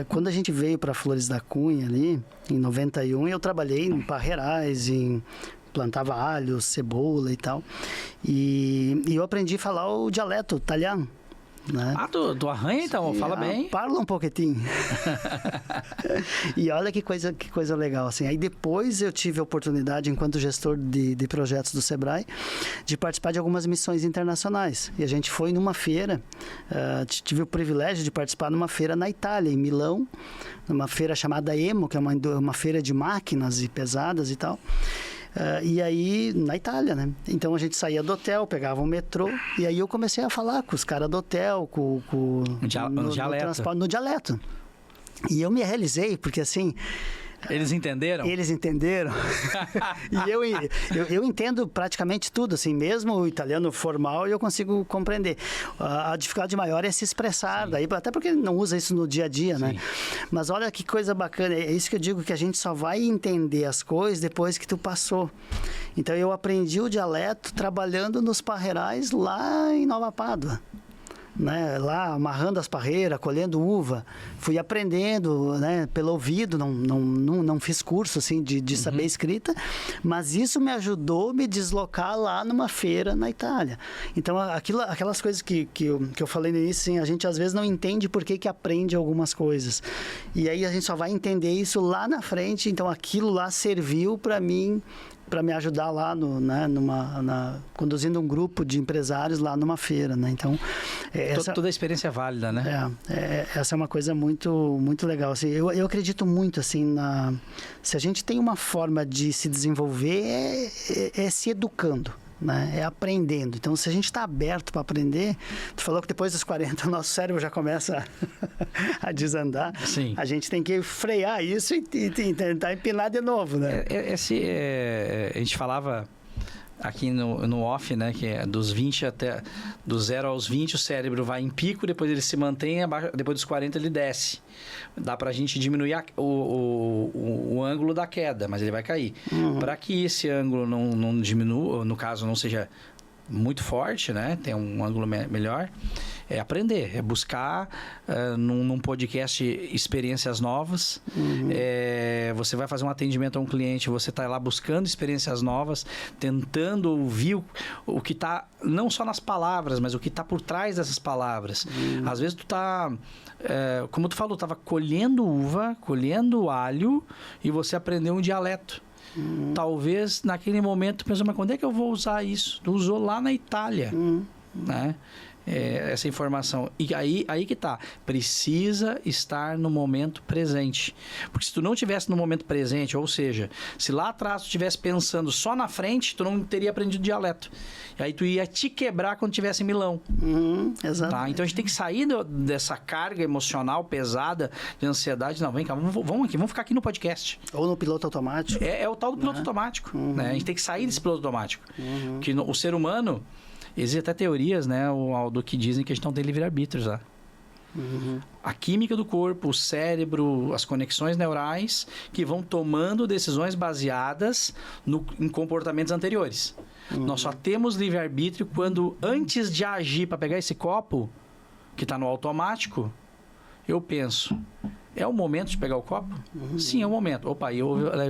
Quando a gente veio para Flores da Cunha ali, em 91, eu trabalhei em parreirais, plantava alho, cebola e tal. E eu aprendi a falar o dialeto italiano. Né? Tu arranha então, fala bem. Parla um pouquinho. E olha que coisa legal, assim. Aí depois eu tive a oportunidade, enquanto gestor de projetos do Sebrae, de participar de algumas missões internacionais. E a gente foi numa feira, tive o privilégio de participar numa feira na Itália, em Milão, numa feira chamada EMO, que é uma feira de máquinas e pesadas e tal. E aí, na Itália, né? Então, a gente saía do hotel, pegava um metrô, e aí eu comecei a falar com os caras do hotel, no dialeto. E eu me realizei, porque assim, Eles entenderam? Eles entenderam. E eu entendo praticamente tudo, assim, mesmo o italiano formal eu consigo compreender. A dificuldade maior é se expressar, daí, até porque não usa isso no dia a dia, né? Mas olha que coisa bacana, é isso que eu digo, que a gente só vai entender as coisas depois que tu passou. Então eu aprendi o dialeto trabalhando nos parreirais lá em Nova Pádua. Né, lá amarrando as parreiras, colhendo uva, fui aprendendo, né, pelo ouvido, não fiz curso assim de saber escrita, mas isso me ajudou a me deslocar lá numa feira na Itália. Então aquelas coisas que eu falei no início, assim, a gente às vezes não entende por que aprende algumas coisas, e aí a gente só vai entender isso lá na frente. Então aquilo lá serviu para mim, para me ajudar lá conduzindo um grupo de empresários lá numa feira, né? Então toda a experiência é válida, né? Essa é uma coisa muito muito legal. Assim, eu acredito muito assim se a gente tem uma forma de se desenvolver é se educando. Né? É aprendendo. Então, se a gente está aberto para aprender, tu falou que depois dos 40 o nosso cérebro já começa a desandar. Sim. A gente tem que frear isso e tentar empinar de novo, né? A gente falava aqui no off, né, que é dos 20 até do 0 aos 20 o cérebro vai em pico, depois ele se mantém abaixo, depois dos 40 ele desce. Dá pra gente diminuir o ângulo da queda, mas ele vai cair. Para que esse ângulo não diminua, no caso não seja muito forte, né, tem um ângulo melhor, é aprender, é buscar num podcast experiências novas. Você vai fazer um atendimento a um cliente, você está lá buscando experiências novas, tentando ouvir o que está, não só nas palavras, mas o que está por trás dessas palavras. Às vezes tu está, como tu falou, estava colhendo uva, colhendo alho, e você aprendeu um dialeto. Talvez naquele momento tu pensou, mas quando é que eu vou usar isso? Tu usou lá na Itália, né? Essa informação. E aí que tá. Precisa estar no momento presente. Porque se tu não estivesse no momento presente, ou seja, se lá atrás tu estivesse pensando só na frente, tu não teria aprendido dialeto. E aí tu ia te quebrar quando estivesse em Milão. Exato. Tá? Então a gente tem que sair dessa carga emocional pesada de ansiedade. Não, vem cá, vamos ficar aqui no podcast. Ou no piloto automático. É o tal do piloto automático. Né? A gente tem que sair desse piloto automático. Que o ser humano... Existem até teorias, né, Aldo, que dizem que a gente não tem livre-arbítrio, tá? A química do corpo, o cérebro, as conexões neurais que vão tomando decisões baseadas em comportamentos anteriores. Nós só temos livre-arbítrio quando, antes de agir para pegar esse copo, que está no automático, eu penso, é o momento de pegar o copo? Sim, é o momento. Opa,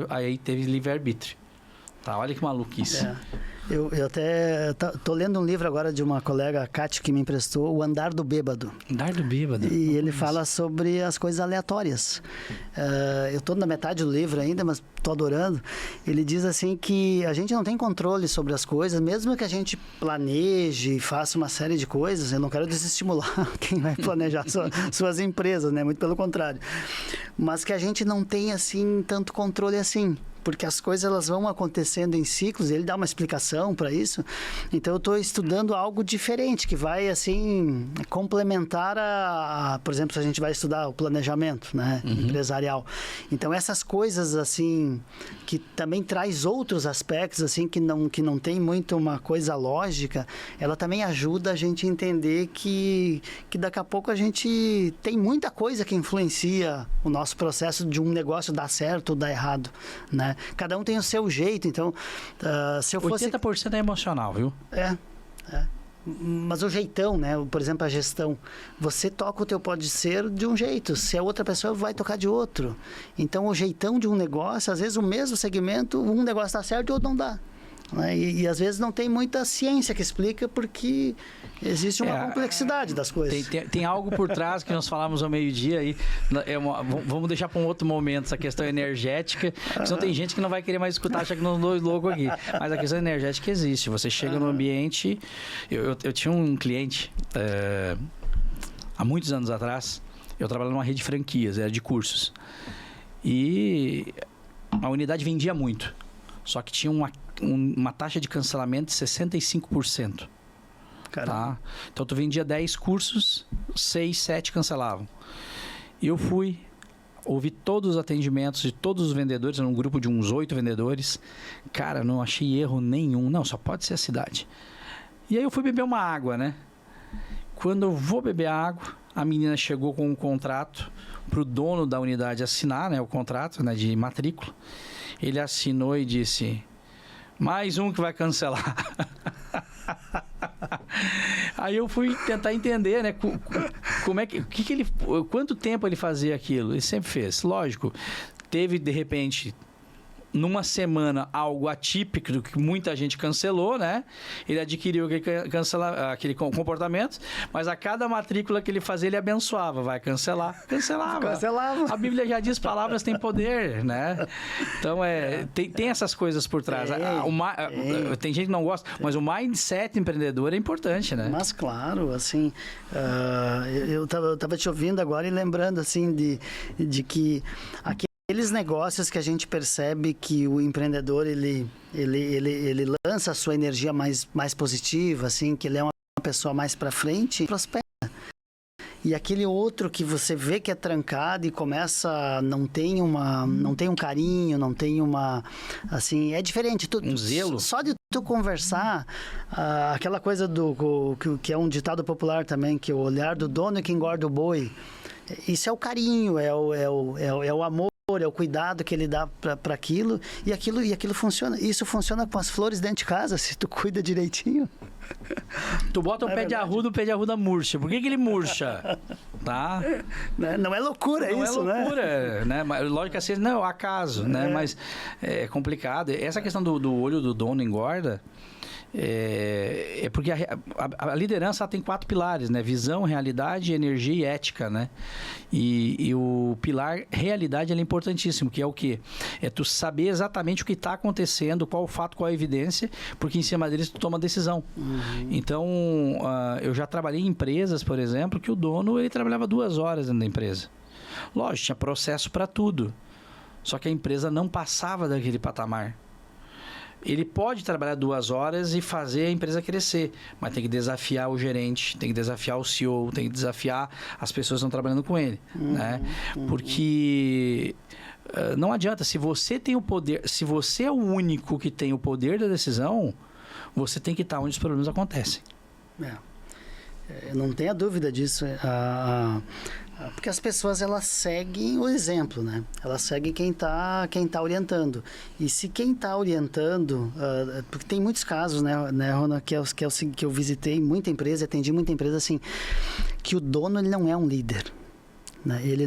aí teve livre-arbítrio. Tá, olha que maluquice. Eu até tô lendo um livro agora de uma colega, a Kátia, que me emprestou, O Andar do Bêbado. Andar do Bêbado. E ele fala sobre as coisas aleatórias. Eu tô na metade do livro ainda, mas tô adorando. Ele diz assim que a gente não tem controle sobre as coisas, mesmo que a gente planeje e faça uma série de coisas. Eu não quero desestimular quem vai planejar suas empresas, né? Muito pelo contrário. Mas que a gente não tem, assim, tanto controle assim. Porque as coisas elas vão acontecendo em ciclos, ele dá uma explicação para isso. Então eu estou estudando algo diferente, que vai assim complementar por exemplo, se a gente vai estudar o planejamento, né, empresarial. Então essas coisas assim que também traz outros aspectos assim que não tem muito uma coisa lógica, ela também ajuda a gente a entender que daqui a pouco a gente tem muita coisa que influencia o nosso processo de um negócio dar certo ou dar errado, né? Cada um tem o seu jeito, então se eu fosse... 80% é emocional, viu? Mas o jeitão, né? Por exemplo, a gestão. Você toca o teu pode ser de um jeito, se a outra pessoa vai tocar de outro. Então, o jeitão de um negócio, às vezes o mesmo segmento, um negócio dá certo e o outro não dá. Né? E às vezes não tem muita ciência que explica porque existe uma complexidade das coisas. Tem algo por trás que nós falamos ao meio-dia aí. Vamos deixar para um outro momento essa questão energética, senão tem gente que não vai querer mais escutar, acha que não dou louco aqui. Mas a questão energética existe. Você chega no ambiente... Eu tinha um cliente há muitos anos atrás, eu trabalhava numa rede de franquias, era de cursos. E a unidade vendia muito. Só que tinha uma taxa de cancelamento de 65%. Tá? Então, tu vendia 10 cursos, 6, 7 cancelavam. E eu fui ouvi todos os atendimentos de todos os vendedores, era um grupo de uns 8 vendedores. Cara, não achei erro nenhum. Não, só pode ser a cidade. E aí eu fui beber uma água, né? Quando eu vou beber a água, a menina chegou com um contrato para o dono da unidade assinar, né, o contrato, né, de matrícula. Ele assinou e disse: mais um que vai cancelar. Aí eu fui tentar entender, né, como é que ele, quanto tempo ele fazia aquilo. Ele sempre fez, lógico. Teve de repente numa semana algo atípico do que muita gente cancelou, né? Ele adquiriu aquele comportamento, mas a cada matrícula que ele fazia, ele abençoava. Vai cancelar. Cancelava. A Bíblia já diz: palavras têm poder, né? Então, tem essas coisas por trás. Tem gente que não gosta, mas o mindset empreendedor é importante, né? Mas claro, assim, eu tava te ouvindo agora e lembrando, assim, de que aqueles negócios que a gente percebe que o empreendedor, ele lança a sua energia mais positiva, assim, que ele é uma pessoa mais para frente, prospera. E aquele outro que você vê que é trancado e começa, não tem um carinho, não tem uma, assim, é diferente. Um zelo. Só de tu conversar, aquela coisa que é um ditado popular também, que o olhar do dono é que engorda o boi. Isso é o carinho, é o amor, é o cuidado que ele dá para aquilo, e aquilo funciona. Isso funciona com as flores dentro de casa, se tu cuida direitinho. Tu bota o pé de arruda, o pé de arruda murcha. Por que ele murcha? Tá? Não é loucura isso, né? Não é loucura, né? Lógico que assim, não, é o acaso, né? Mas é complicado. Essa questão do olho do dono engorda, é porque a liderança ela tem 4 pilares, né? Visão, realidade, energia e ética, né? E o pilar realidade ele é importantíssimo, que é o quê? É tu saber exatamente o que está acontecendo, qual o fato, qual a evidência, porque em cima deles tu toma decisão. Então, eu já trabalhei em empresas, por exemplo, que o dono ele trabalhava 2 horas dentro da empresa. Lógico, tinha processo para tudo. Só que a empresa não passava daquele patamar. Ele pode trabalhar 2 horas e fazer a empresa crescer, mas tem que desafiar o gerente, tem que desafiar o CEO, tem que desafiar as pessoas que estão trabalhando com ele, né? Porque não adianta, se você tem o poder, se você é o único que tem o poder da decisão, você tem que estar onde os problemas acontecem. Não tenha dúvida disso. Porque as pessoas, elas seguem o exemplo, né? Elas seguem quem tá orientando. E se quem está orientando... porque tem muitos casos, né, Rona, que eu visitei muita empresa, atendi muita empresa, assim, que o dono ele não é um líder. Né? Ele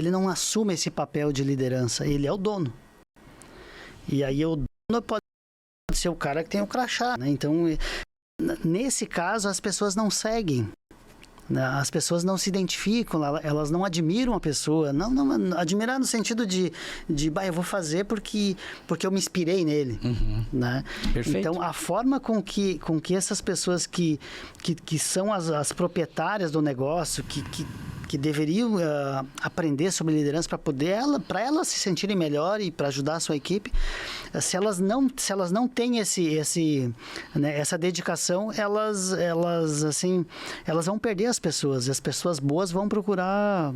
não assume esse papel de liderança. Ele é o dono. E aí o dono pode ser o cara que tem o crachá, né? Então, nesse caso, as pessoas não seguem. As pessoas não se identificam, elas não admiram a pessoa. Não admirar no sentido de eu vou fazer porque eu me inspirei nele. Né? Perfeito. Então, a forma com que essas pessoas que são as proprietárias do negócio, que deveriam aprender sobre liderança para elas se sentirem melhor e para ajudar a sua equipe, se elas não têm essa dedicação, elas vão perder as pessoas. E as pessoas boas vão procurar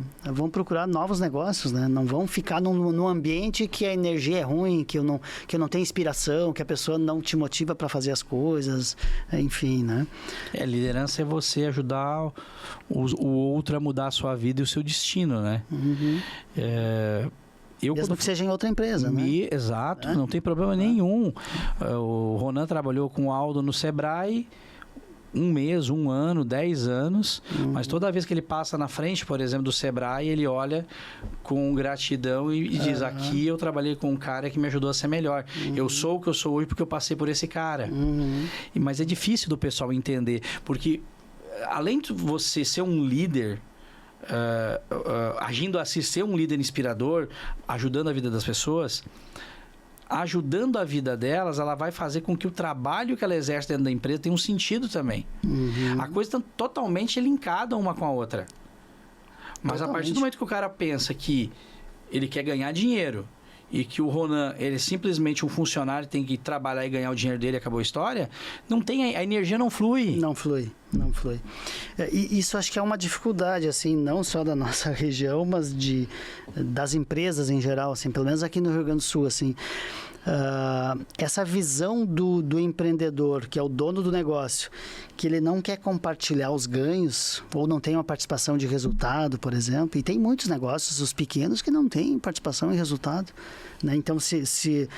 novos negócios, né? Não vão ficar num ambiente que a energia é ruim, que eu não tenho inspiração, que a pessoa não te motiva para fazer as coisas, enfim, né? Liderança é você ajudar o outro a mudar a sua vida e o seu destino, né? Mesmo que seja em outra empresa, né? Exato, não tem problema nenhum. O Ronan trabalhou com o Aldo no Sebrae 1 mês, 1 ano, 10 anos, mas toda vez que ele passa na frente, por exemplo, do Sebrae, ele olha com gratidão e diz: aqui eu trabalhei com um cara que me ajudou a ser melhor. Eu sou o que eu sou hoje porque eu passei por esse cara. Mas é difícil do pessoal entender, porque além de você ser um líder, agindo assim, ser um líder inspirador, ajudando a vida das pessoas, ajudando a vida delas, ela vai fazer com que o trabalho que ela exerce dentro da empresa tenha um sentido também. A coisa está totalmente linkada uma com a outra. Mas a partir do momento que o cara pensa que ele quer ganhar dinheiro, e que o Ronan, ele é simplesmente um funcionário, tem que trabalhar e ganhar o dinheiro dele, acabou a história, não tem, a energia não flui. Não flui. E isso acho que é uma dificuldade, assim, não só da nossa região, mas das empresas em geral, assim, pelo menos aqui no Rio Grande do Sul, assim. Essa visão do empreendedor, que é o dono do negócio, que ele não quer compartilhar os ganhos ou não tem uma participação de resultado, por exemplo, e tem muitos negócios, os pequenos, que não têm participação em resultado, né? Então, se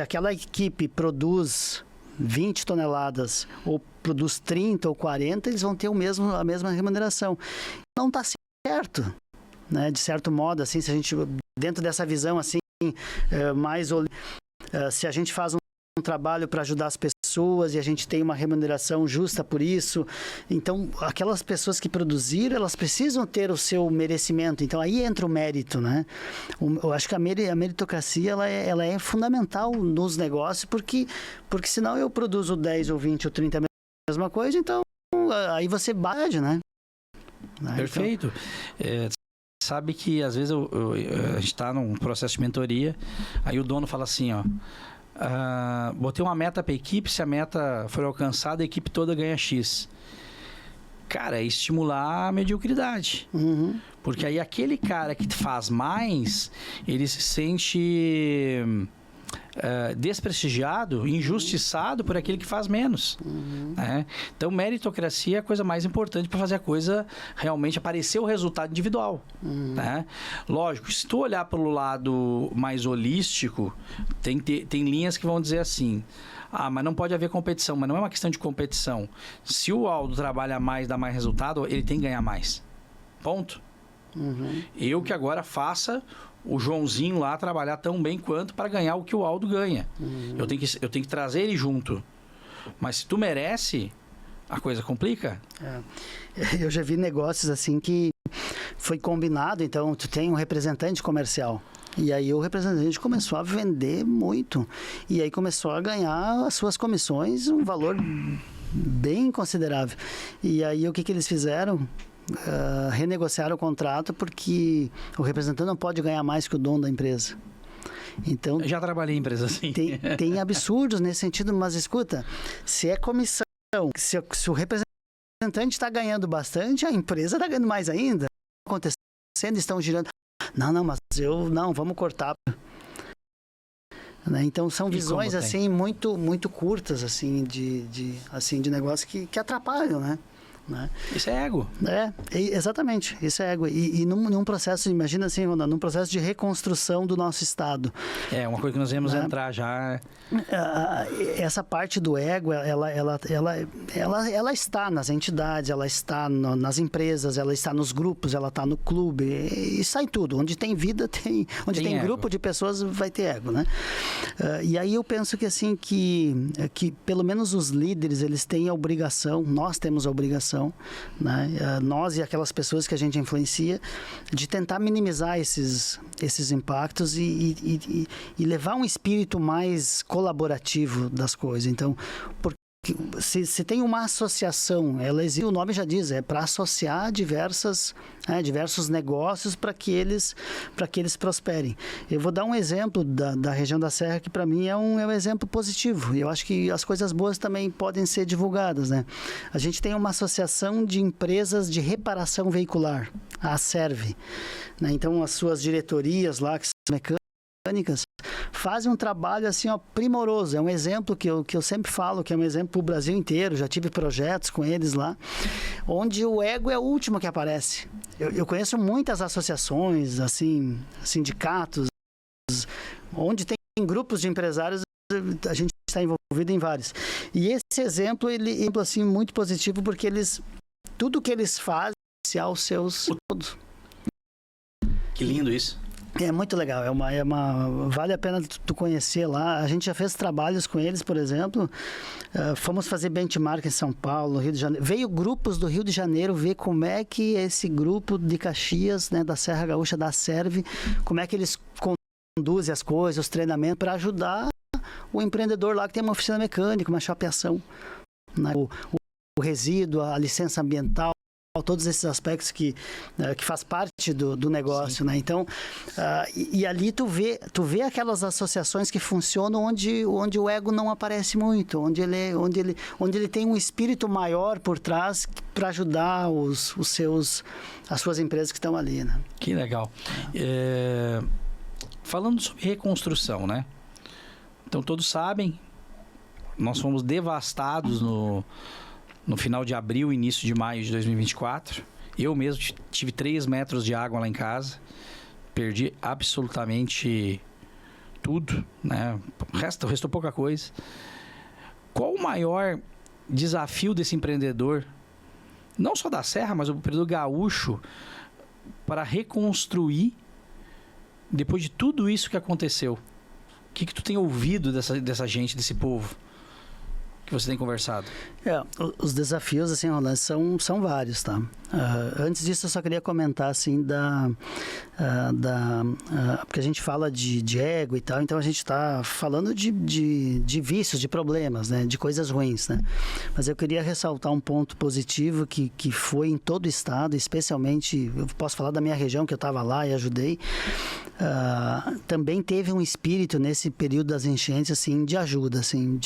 aquela equipe produz 20 toneladas ou produz 30 ou 40, eles vão ter a mesma remuneração. Não está certo, né? De certo modo, assim, se a gente, dentro dessa visão assim, se a gente faz um trabalho para ajudar as pessoas e a gente tem uma remuneração justa por isso, então aquelas pessoas que produziram, elas precisam ter o seu merecimento. Então aí entra o mérito, né? Eu acho que a meritocracia ela é fundamental nos negócios, porque senão eu produzo 10 ou 20 ou 30 a mesma coisa, então aí você bate, né? Perfeito. Sabe que às vezes a gente está num processo de mentoria, aí o dono fala assim, ó, botei uma meta para a equipe, se a meta for alcançada, a equipe toda ganha X. Cara, é estimular a mediocridade. Uhum. Porque aí aquele cara que faz mais, ele se sente desprestigiado, injustiçado por aquele que faz menos. Uhum. Né? Então, meritocracia é a coisa mais importante para fazer a coisa realmente aparecer o resultado individual. Uhum. Né? Lógico, se tu olhar pelo lado mais holístico, tem linhas que vão dizer assim, mas não pode haver competição. Mas não é uma questão de competição. Se o Aldo trabalha mais, dá mais resultado, ele tem que ganhar mais. Ponto. Uhum. Eu que agora faça o Joãozinho lá trabalhar tão bem quanto para ganhar o que o Aldo ganha. Uhum. Eu tenho que trazer ele junto. Mas se tu merece, a coisa complica. Eu já vi negócios assim que foi combinado, então tu tem um representante comercial. E aí o representante começou a vender muito. E aí começou a ganhar as suas comissões um valor bem considerável. E aí o que eles fizeram? Renegociaram o contrato porque o representante não pode ganhar mais que o dono da empresa. Então, eu já trabalhei em empresa assim. Tem absurdos nesse sentido, mas escuta, se é comissão, se o representante está ganhando bastante, a empresa está ganhando mais ainda. Acontecendo, estão girando. Mas vamos cortar. Né? Então são visões assim muito muito curtas assim de negócio que atrapalham, né? Isso é ego. Exatamente, isso é ego. E num processo, imagina assim, num processo de reconstrução do nosso Estado. É uma coisa que nós vamos entrar já. Essa parte do ego, ela está nas entidades, ela está nas empresas, ela está nos grupos, ela está no clube, e está em tudo. Onde tem vida, onde tem grupo de pessoas, vai ter ego, né? E aí eu penso que assim, que pelo menos os líderes, eles têm a obrigação, nós temos a obrigação, né? Nós e aquelas pessoas que a gente influencia, de tentar minimizar esses impactos e levar um espírito mais colaborativo das coisas. Então, porque se tem uma associação, ela existe, o nome já diz, é para associar diversos negócios para que eles prosperem. Eu vou dar um exemplo da região da Serra que para mim é um exemplo positivo. Eu acho que as coisas boas também podem ser divulgadas, né? A gente tem uma associação de empresas de reparação veicular, a Serve, né? Então as suas diretorias lá, que são mecânicas, fazem um trabalho assim, ó, primoroso. É um exemplo que eu sempre falo, que é um exemplo para o Brasil inteiro. Já tive projetos com eles lá, onde o ego é o último que aparece. Eu conheço muitas associações, assim, sindicatos, onde tem grupos de empresários, a gente está envolvido em vários. E esse exemplo, ele é assim, muito positivo, porque tudo que eles fazem é aos seus todos. Que lindo isso. É muito legal, vale a pena tu conhecer lá. A gente já fez trabalhos com eles, por exemplo, fomos fazer benchmark em São Paulo, Rio de Janeiro. Veio grupos do Rio de Janeiro ver como é que esse grupo de Caxias, né, da Serra Gaúcha, da Serve, como é que eles conduzem as coisas, os treinamentos, para ajudar o empreendedor lá que tem uma oficina mecânica, uma chapeação, né? O resíduo, a licença ambiental, todos esses aspectos que faz parte do negócio, né? Então, e ali tu vê aquelas associações que funcionam onde o ego não aparece muito, onde ele tem um espírito maior por trás para ajudar as suas empresas que estão ali, né? Que legal. Falando sobre reconstrução, né? Então, todos sabem, nós fomos devastados no final de abril, início de maio de 2024. Eu mesmo tive 3 metros de água lá em casa. Perdi absolutamente tudo, né? Restou pouca coisa. Qual o maior desafio desse empreendedor, não só da Serra, mas do período gaúcho, para reconstruir depois de tudo isso que aconteceu? O que tu tem ouvido dessa gente, desse povo que você tem conversado? Os desafios, assim, Rolando, são vários, tá? Antes disso, eu só queria comentar, assim, porque a gente fala de ego e tal, então a gente está falando de vícios, de problemas, né? De coisas ruins, né? Mas eu queria ressaltar um ponto positivo que foi em todo o estado, especialmente, eu posso falar da minha região, que eu estava lá e ajudei. Também teve um espírito nesse período das enchentes, assim, de ajuda, assim,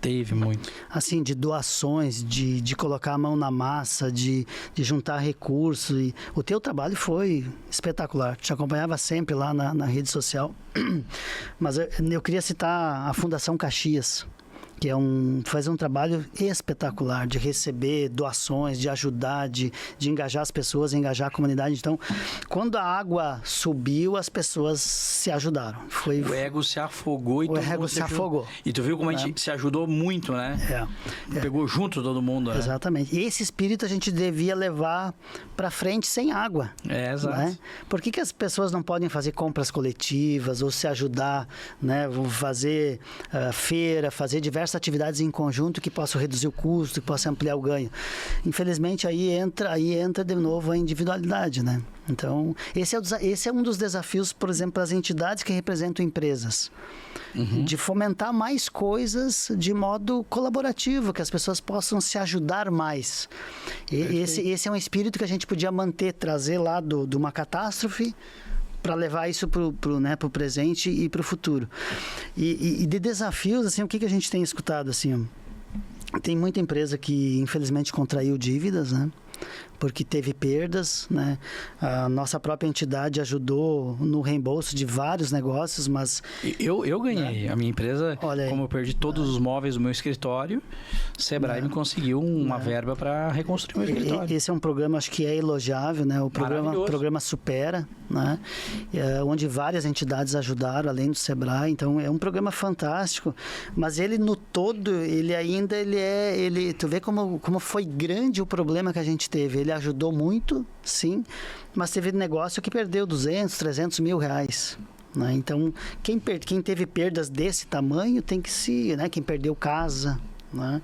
Teve muito. Assim, de doações, de colocar a mão na massa, de juntar recursos. E o teu trabalho foi espetacular. Te acompanhava sempre lá na rede social. Mas eu queria citar a Fundação Caxias, que faz um trabalho espetacular de receber doações, de ajudar, de engajar as pessoas, engajar a comunidade. Então, quando a água subiu, as pessoas se ajudaram. O ego se afogou. O ego se afogou. E tu viu como a gente se ajudou muito, né? Pegou junto todo mundo, né? Exatamente. E esse espírito a gente devia levar para frente sem água. Exato. Né? Por que as pessoas não podem fazer compras coletivas ou se ajudar, né? Fazer feira, fazer diversas atividades em conjunto que possam reduzir o custo, que possam ampliar o ganho? Infelizmente, aí entra de novo a individualidade, né? Então, esse é um dos desafios, por exemplo, para as entidades que representam empresas. De fomentar mais coisas de modo colaborativo, que as pessoas possam se ajudar mais. Esse é um espírito que a gente podia trazer lá de uma catástrofe para levar isso para o presente e para o futuro. E de desafios, assim, o que a gente tem escutado? Assim, tem muita empresa que, infelizmente, contraiu dívidas, né? Porque teve perdas, né? A nossa própria entidade ajudou no reembolso de vários negócios, mas... Eu ganhei. A minha empresa, como eu perdi todos os móveis do meu escritório, Sebrae me conseguiu uma verba para reconstruir o meu escritório. Esse é um programa, acho que é elogiável, né? O programa Supera, né? Onde várias entidades ajudaram, além do Sebrae. Então, é um programa fantástico, mas ele, no todo, tu vê como foi grande o problema que a gente teve. Ele ajudou muito, sim, mas teve negócio que perdeu 200, 300 mil reais. Né? Então, quem teve perdas desse tamanho tem que né? Quem perdeu casa. Né?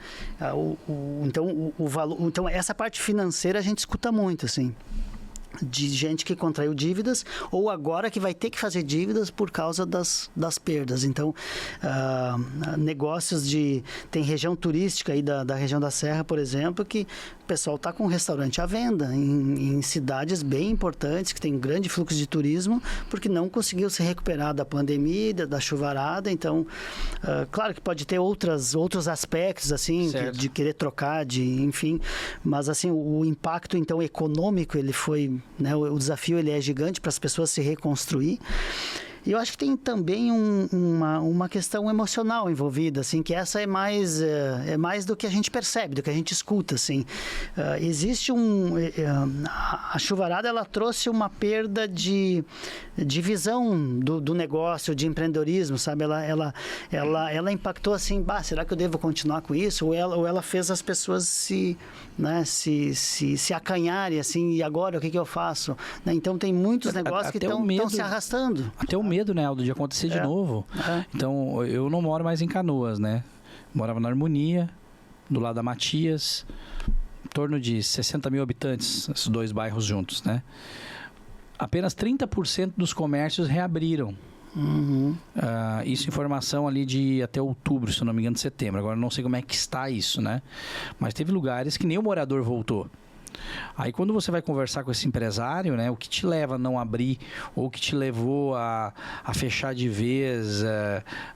Então, essa parte financeira a gente escuta muito, assim, de gente que contraiu dívidas ou agora que vai ter que fazer dívidas por causa das perdas. Então, negócios tem região turística aí da região da Serra, por exemplo, que o pessoal está com um restaurante à venda em cidades bem importantes, que tem grande fluxo de turismo, porque não conseguiu se recuperar da pandemia, da chuvarada. Então, claro que pode ter outros aspectos, assim, de querer trocar, enfim, mas, assim, o impacto, então, econômico, ele foi, né, o desafio, ele é gigante para as pessoas se reconstruir. E eu acho que tem também uma questão emocional envolvida, assim, que essa é mais do que a gente percebe, do que a gente escuta, assim. Existe a chuvarada, ela trouxe uma perda de visão do negócio, de empreendedorismo, sabe? Ela impactou assim, será que eu devo continuar com isso? Ou ela fez as pessoas se acanharem, assim, e agora o que eu faço? Né? Então tem muitos negócios que estão se arrastando. Até o medo, né, Aldo, de acontecer de novo. Então, eu não moro mais em Canoas, né? Morava na Harmonia, do lado da Matias, em torno de 60 mil habitantes, esses dois bairros juntos, né? Apenas 30% dos comércios reabriram. Isso informação ali de até outubro, se não me engano, de setembro. Agora não sei como é que está isso, né? Mas teve lugares que nem o morador voltou. Aí quando você vai conversar com esse empresário, né, o que te leva a não abrir, ou o que te levou a fechar de vez,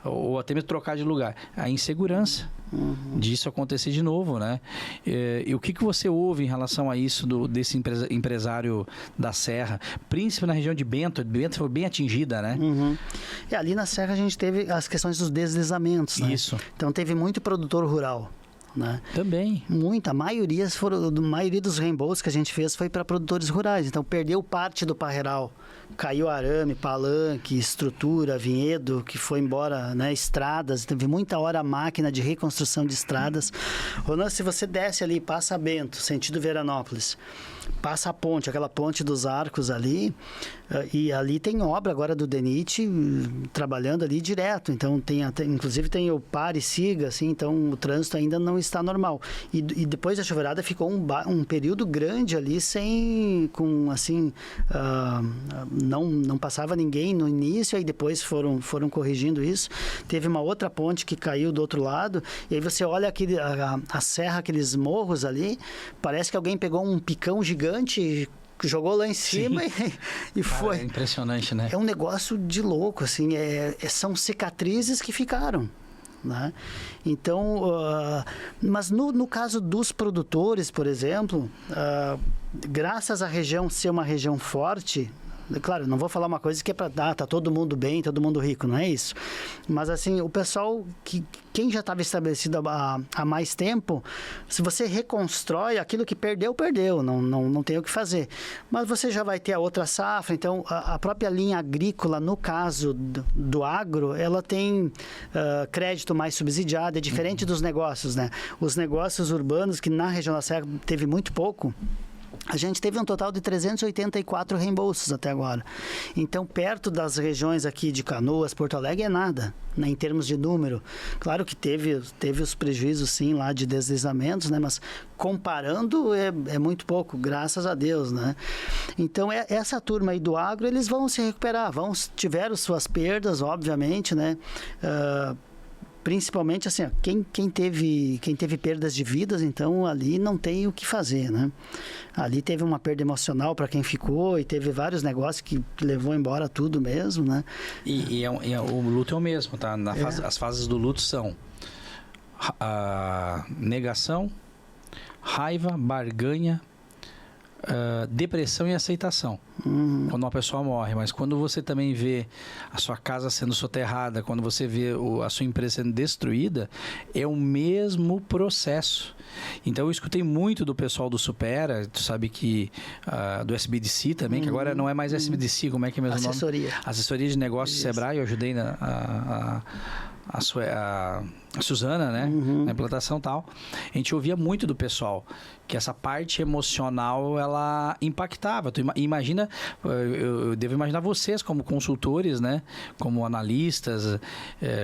ou até mesmo trocar de lugar? A insegurança disso acontecer de novo, né? E o que você ouve em relação a isso desse empresário da Serra, principalmente na região de Bento? Bento foi bem atingida, né? E ali na Serra a gente teve as questões dos deslizamentos, né? Isso. Então teve muito produtor rural. Né? Também. A maioria dos reembolsos que a gente fez foi para produtores rurais. Então, perdeu parte do parreiral. Caiu arame, palanque, estrutura, vinhedo, que foi embora, né? Estradas. Teve muita hora a máquina de reconstrução de estradas. Ronan, se você desce ali, passa Bento, sentido Veranópolis, passa a ponte, aquela ponte dos arcos ali, e ali tem obra agora do DENIT trabalhando ali direto. Então, inclusive tem o pare e siga, assim, então o trânsito ainda não está normal. E depois da chuveirada ficou um período grande ali não passava ninguém no início, aí depois foram corrigindo isso. Teve uma outra ponte que caiu do outro lado, e aí você olha a serra, aqueles morros ali, parece que alguém pegou um picão gigante, jogou lá em cima e foi. É impressionante, né? É um negócio de louco, assim, são cicatrizes que ficaram. Né? Então, mas no caso dos produtores, por exemplo, graças à região ser uma região forte, claro, não vou falar uma coisa que é para tá todo mundo bem, todo mundo rico, não é isso. Mas assim, o pessoal, quem já estava estabelecido há mais tempo, se você reconstrói, aquilo que perdeu, não tem o que fazer. Mas você já vai ter a outra safra, então a própria linha agrícola, no caso do agro, ela tem crédito mais subsidiado, é diferente dos negócios, né? Os negócios urbanos, que na região da Serra teve muito pouco, a gente teve um total de 384 reembolsos até agora. Então, perto das regiões aqui de Canoas, Porto Alegre, é nada, né, em termos de número. Claro que teve os prejuízos, sim, lá de deslizamentos, né, mas comparando é muito pouco, graças a Deus, né? Então, essa turma aí do agro, eles vão se recuperar, tiveram suas perdas, obviamente, né? Principalmente assim, quem teve perdas de vidas, então ali não tem o que fazer, né? Ali teve uma perda emocional para quem ficou e teve vários negócios que levou embora tudo mesmo, né? E o luto é o mesmo, tá? As fases do luto são a negação, raiva, barganha, depressão e aceitação. Quando uma pessoa morre, mas quando você também vê a sua casa sendo soterrada, quando você vê a sua empresa sendo destruída, é o mesmo processo. Então eu escutei muito do pessoal do Supera, tu sabe que do SBDC também, que agora não é mais SBDC, como é que é mesmo Assessoria. nome? Assessoria de Negócios Sebrae, eu ajudei a Suzana, né? Na implantação e tal. A gente ouvia muito do pessoal que essa parte emocional, ela impactava. Tu imagina, eu devo imaginar vocês como consultores, né? Como analistas,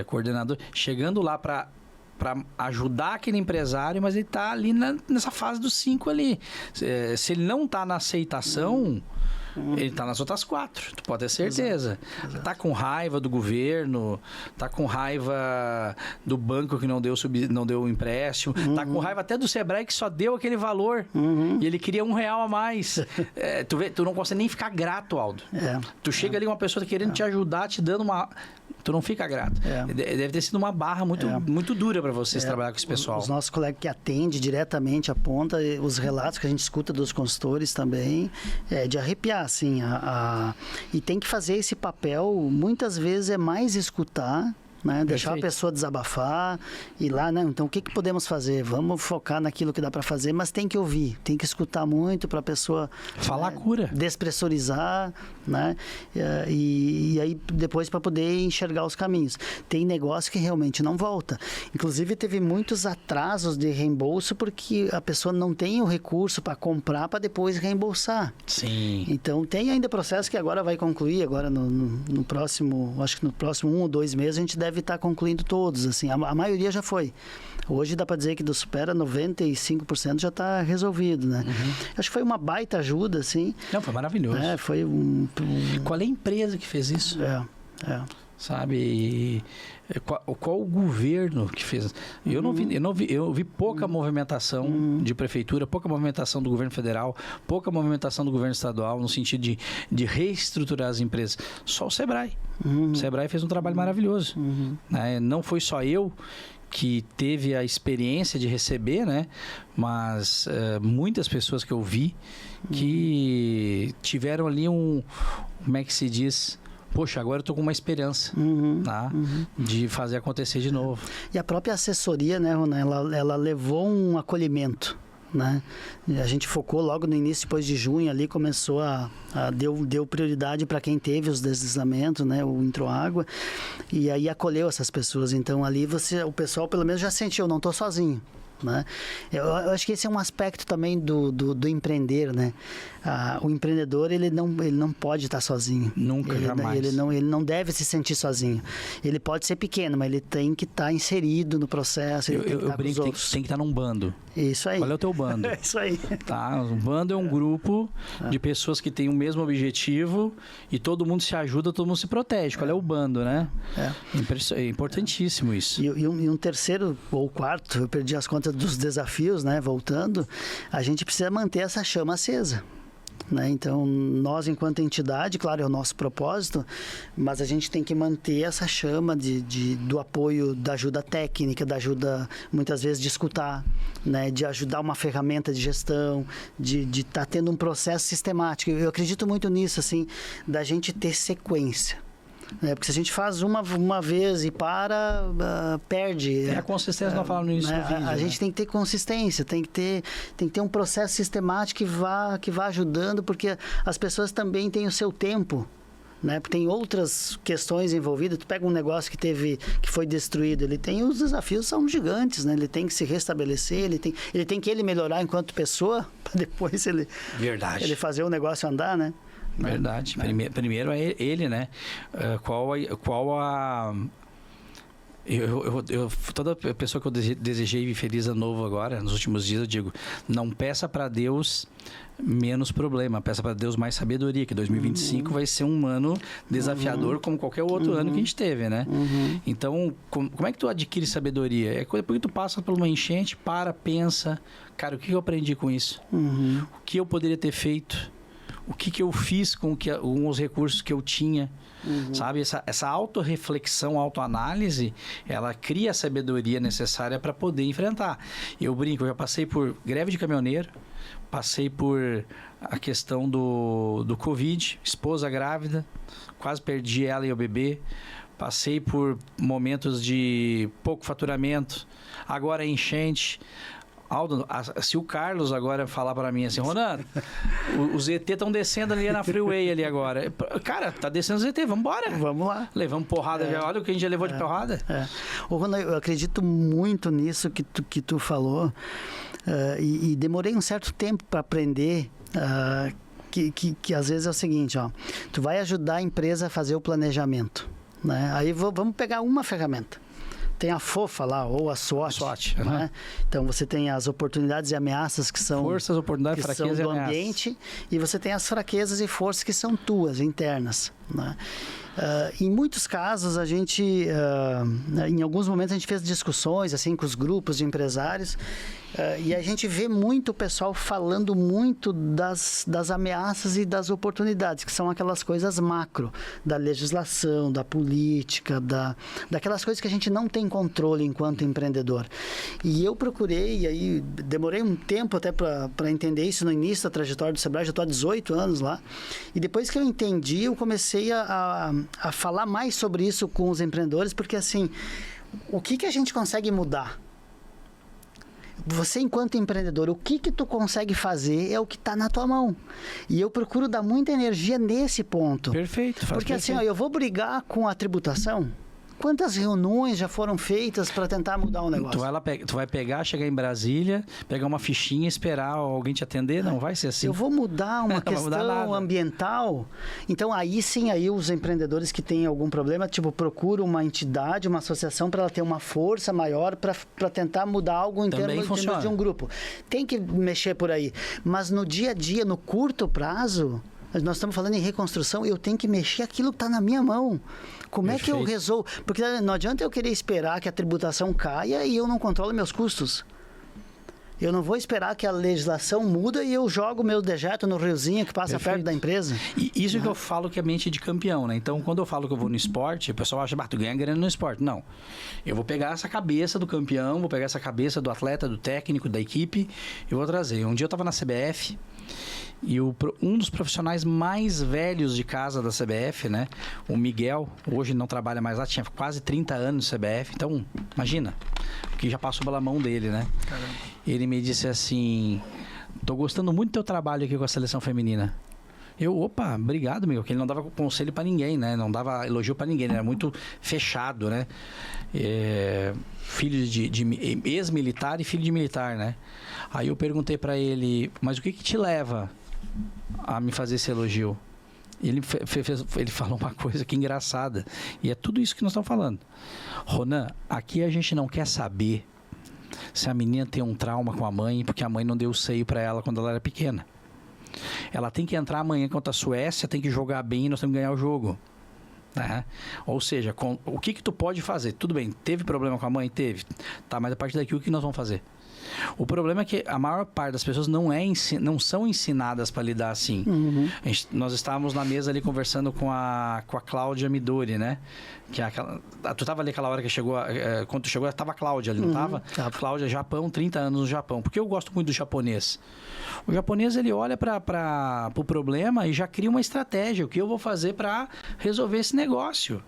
coordenadores, chegando lá para ajudar aquele empresário, mas ele está ali nessa fase dos 5 ali. Se ele não está na aceitação... Ele está nas outras 4, tu pode ter certeza. Está com raiva do governo, está com raiva do banco que não deu o empréstimo, está com raiva até do Sebrae que só deu aquele valor e ele queria R$1 a mais. Tu não consegue nem ficar grato, Aldo. Tu chega ali uma pessoa querendo te ajudar, te dando uma... Tu não fica grato. Deve ter sido uma barra muito dura para vocês trabalhar com esse pessoal. Os nossos colegas que atendem diretamente a ponta, os relatos que a gente escuta dos consultores também, de arrepiar, assim. E tem que fazer esse papel, muitas vezes é mais escutar, né? Deixar a pessoa desabafar e lá, né? Então, o que podemos fazer? Vamos focar naquilo que dá para fazer, mas tem que ouvir, tem que escutar muito para a pessoa falar cura, despressurizar, né? E aí depois para poder enxergar os caminhos. Tem negócio que realmente não volta. Inclusive teve muitos atrasos de reembolso porque a pessoa não tem o recurso para comprar para depois reembolsar. Sim. Então tem ainda processo que agora vai concluir agora no próximo, acho que no próximo 1 ou 2 meses a gente deve estar concluindo todos, assim, a maioria já foi. Hoje dá para dizer que do Supera 95% já está resolvido, né? Acho que foi uma baita ajuda, assim. Não, foi maravilhoso. Foi Qual é a empresa que fez isso? sabe? E qual o governo que fez? Eu vi pouca movimentação de prefeitura, pouca movimentação do governo federal, pouca movimentação do governo estadual no sentido de reestruturar as empresas. Só o Sebrae. O Sebrae fez um trabalho maravilhoso. Né? Não foi só eu que teve a experiência de receber, né? Mas muitas pessoas que eu vi que tiveram ali como é que se diz? Poxa, agora eu estou com uma esperança de fazer acontecer de novo. E a própria assessoria, né, Ronan, ela levou um acolhimento, né? A gente focou logo no início, depois de junho ali, começou deu prioridade para quem teve os deslizamentos, né, o Introágua, e aí acolheu essas pessoas. Então ali o pessoal pelo menos já sentiu, não estou sozinho. Né? Eu acho que esse é um aspecto também do empreender, né? O empreendedor ele não pode estar sozinho. Nunca, jamais. Ele não deve se sentir sozinho. Ele pode ser pequeno, mas ele tem que estar inserido no processo. Eu brinco que tem que estar num bando. Isso aí. Qual é o teu bando? Isso aí. Tá? Um bando é um grupo de pessoas que têm o mesmo objetivo e todo mundo se ajuda, todo mundo se protege. Qual é o bando, né? É importantíssimo isso. E um terceiro ou quarto, eu perdi as contas dos desafios, né? Voltando, a gente precisa manter essa chama acesa. Né? Então, nós enquanto entidade, claro, é o nosso propósito, mas a gente tem que manter essa chama do apoio, da ajuda técnica, da ajuda, muitas vezes, de escutar, né? De ajudar uma ferramenta de gestão, de estar tendo um processo sistemático. Eu acredito muito nisso, assim, da gente ter sequência. Porque se a gente faz uma vez e perde. A consistência não fala no início do vídeo. A gente tem que ter consistência, tem que ter um processo sistemático que vá ajudando, porque as pessoas também têm o seu tempo. Né? Porque tem outras questões envolvidas. Tu pega um negócio que foi destruído, os desafios são gigantes, né? Ele tem que se restabelecer, ele tem que melhorar enquanto pessoa, para depois ele fazer o negócio andar, né? Verdade. Primeiro é ele, né? Toda pessoa que eu desejei feliz ano novo agora, nos últimos dias, eu digo, não peça para Deus menos problema, peça para Deus mais sabedoria, que 2025 vai ser um ano desafiador como qualquer outro ano que a gente teve, né? Então, como é que tu adquire sabedoria? É depois que tu passa por uma enchente, pensa, cara, o que eu aprendi com isso? O que eu poderia ter feito? O que eu fiz com os recursos que eu tinha? Sabe? Essa autorreflexão, autoanálise, ela cria a sabedoria necessária para poder enfrentar. Eu brinco, eu já passei por greve de caminhoneiro, passei por a questão do Covid, esposa grávida, quase perdi ela e o bebê, passei por momentos de pouco faturamento, agora enchente. Aldo, se o Carlos agora falar para mim assim, Ronan, os ET estão descendo ali na freeway ali agora. Cara, tá descendo os ET, vamos embora. Vamos lá. Levamos porrada, olha o que a gente já levou de porrada. Ô, Ronan, eu acredito muito nisso que tu falou e demorei um certo tempo para aprender que às vezes é o seguinte, tu vai ajudar a empresa a fazer o planejamento, né? Aí vamos pegar uma ferramenta. Tem a FOFA lá, ou a SWOT. Né? Então, você tem as oportunidades e ameaças que são... Forças, oportunidades, fraquezas e ameaças. Do ambiente. E você tem as fraquezas e forças que são tuas, internas. Né? Em muitos casos, a gente... em alguns momentos, a gente fez discussões assim, com os grupos de empresários. E a gente vê muito o pessoal falando muito das ameaças e das oportunidades, que são aquelas coisas macro, da legislação, da política, daquelas coisas que a gente não tem controle enquanto empreendedor. E eu procurei, e aí demorei um tempo até para entender isso no início da trajetória do Sebrae, já estou há 18 anos lá. E depois que eu entendi, eu comecei a falar mais sobre isso com os empreendedores, porque assim, o que a gente consegue mudar? Você, enquanto empreendedor, o que tu consegue fazer é o que está na tua mão. E eu procuro dar muita energia nesse ponto. Perfeito. Porque assim, eu vou brigar com a tributação. Quantas reuniões já foram feitas para tentar mudar o negócio? Tu vai pegar, chegar em Brasília, pegar uma fichinha e esperar alguém te atender? Não vai ser assim. Eu vou mudar uma questão ambiental. Então, aí sim, os empreendedores que têm algum problema, procuram uma entidade, uma associação para ela ter uma força maior para tentar mudar algo em termos de um grupo. Tem que mexer por aí. Mas no dia a dia, no curto prazo, Nós estamos falando em reconstrução, eu tenho que mexer aquilo que está na minha mão. Como é que eu resolvo? Porque não adianta eu querer esperar que a tributação caia e eu não controlo meus custos. Eu não vou esperar que a legislação muda e eu jogo meu dejeto no riozinho que passa perto da empresa. E isso que eu falo que é mente de campeão, né? Então, quando eu falo que eu vou no esporte, o pessoal acha, tu ganha grana no esporte. Não. Eu vou pegar essa cabeça do campeão, vou pegar essa cabeça do atleta, do técnico, da equipe e vou trazer. Um dia eu estava na CBF e um dos profissionais mais velhos de casa da CBF, né? O Miguel, hoje não trabalha mais lá, tinha quase 30 anos de CBF. Então, imagina, o que já passou pela mão dele, né? Caramba. Ele me disse assim, tô gostando muito do teu trabalho aqui com a seleção feminina. Opa, obrigado, Miguel, porque ele não dava conselho pra ninguém, né? Não dava elogio pra ninguém, ele era muito fechado, né? Filho de ex-militar e filho de militar, né? Aí eu perguntei pra ele, mas o que te leva a me fazer esse elogio? Ele falou uma coisa que é engraçada, e é tudo isso que nós estamos falando. Ronan, aqui a gente não quer saber se a menina tem um trauma com a mãe porque a mãe não deu seio para ela quando ela era pequena. Ela tem que entrar amanhã contra a Suécia, tem que jogar bem e nós temos que ganhar o jogo. Né? Ou seja, o que tu pode fazer? Tudo bem, teve problema com a mãe? Teve. Tá, mas a partir daqui o que nós vamos fazer? O problema é que a maior parte das pessoas não são ensinadas para lidar assim. Uhum. Nós estávamos na mesa ali conversando com a Cláudia Midori, né? Que é tu estava ali aquela hora que chegou, quando tu chegou, estava a Cláudia ali, não estava? Cláudia, Japão, 30 anos no Japão. Porque eu gosto muito do japonês. O japonês, ele olha para o problema e já cria uma estratégia. O que eu vou fazer para resolver esse negócio?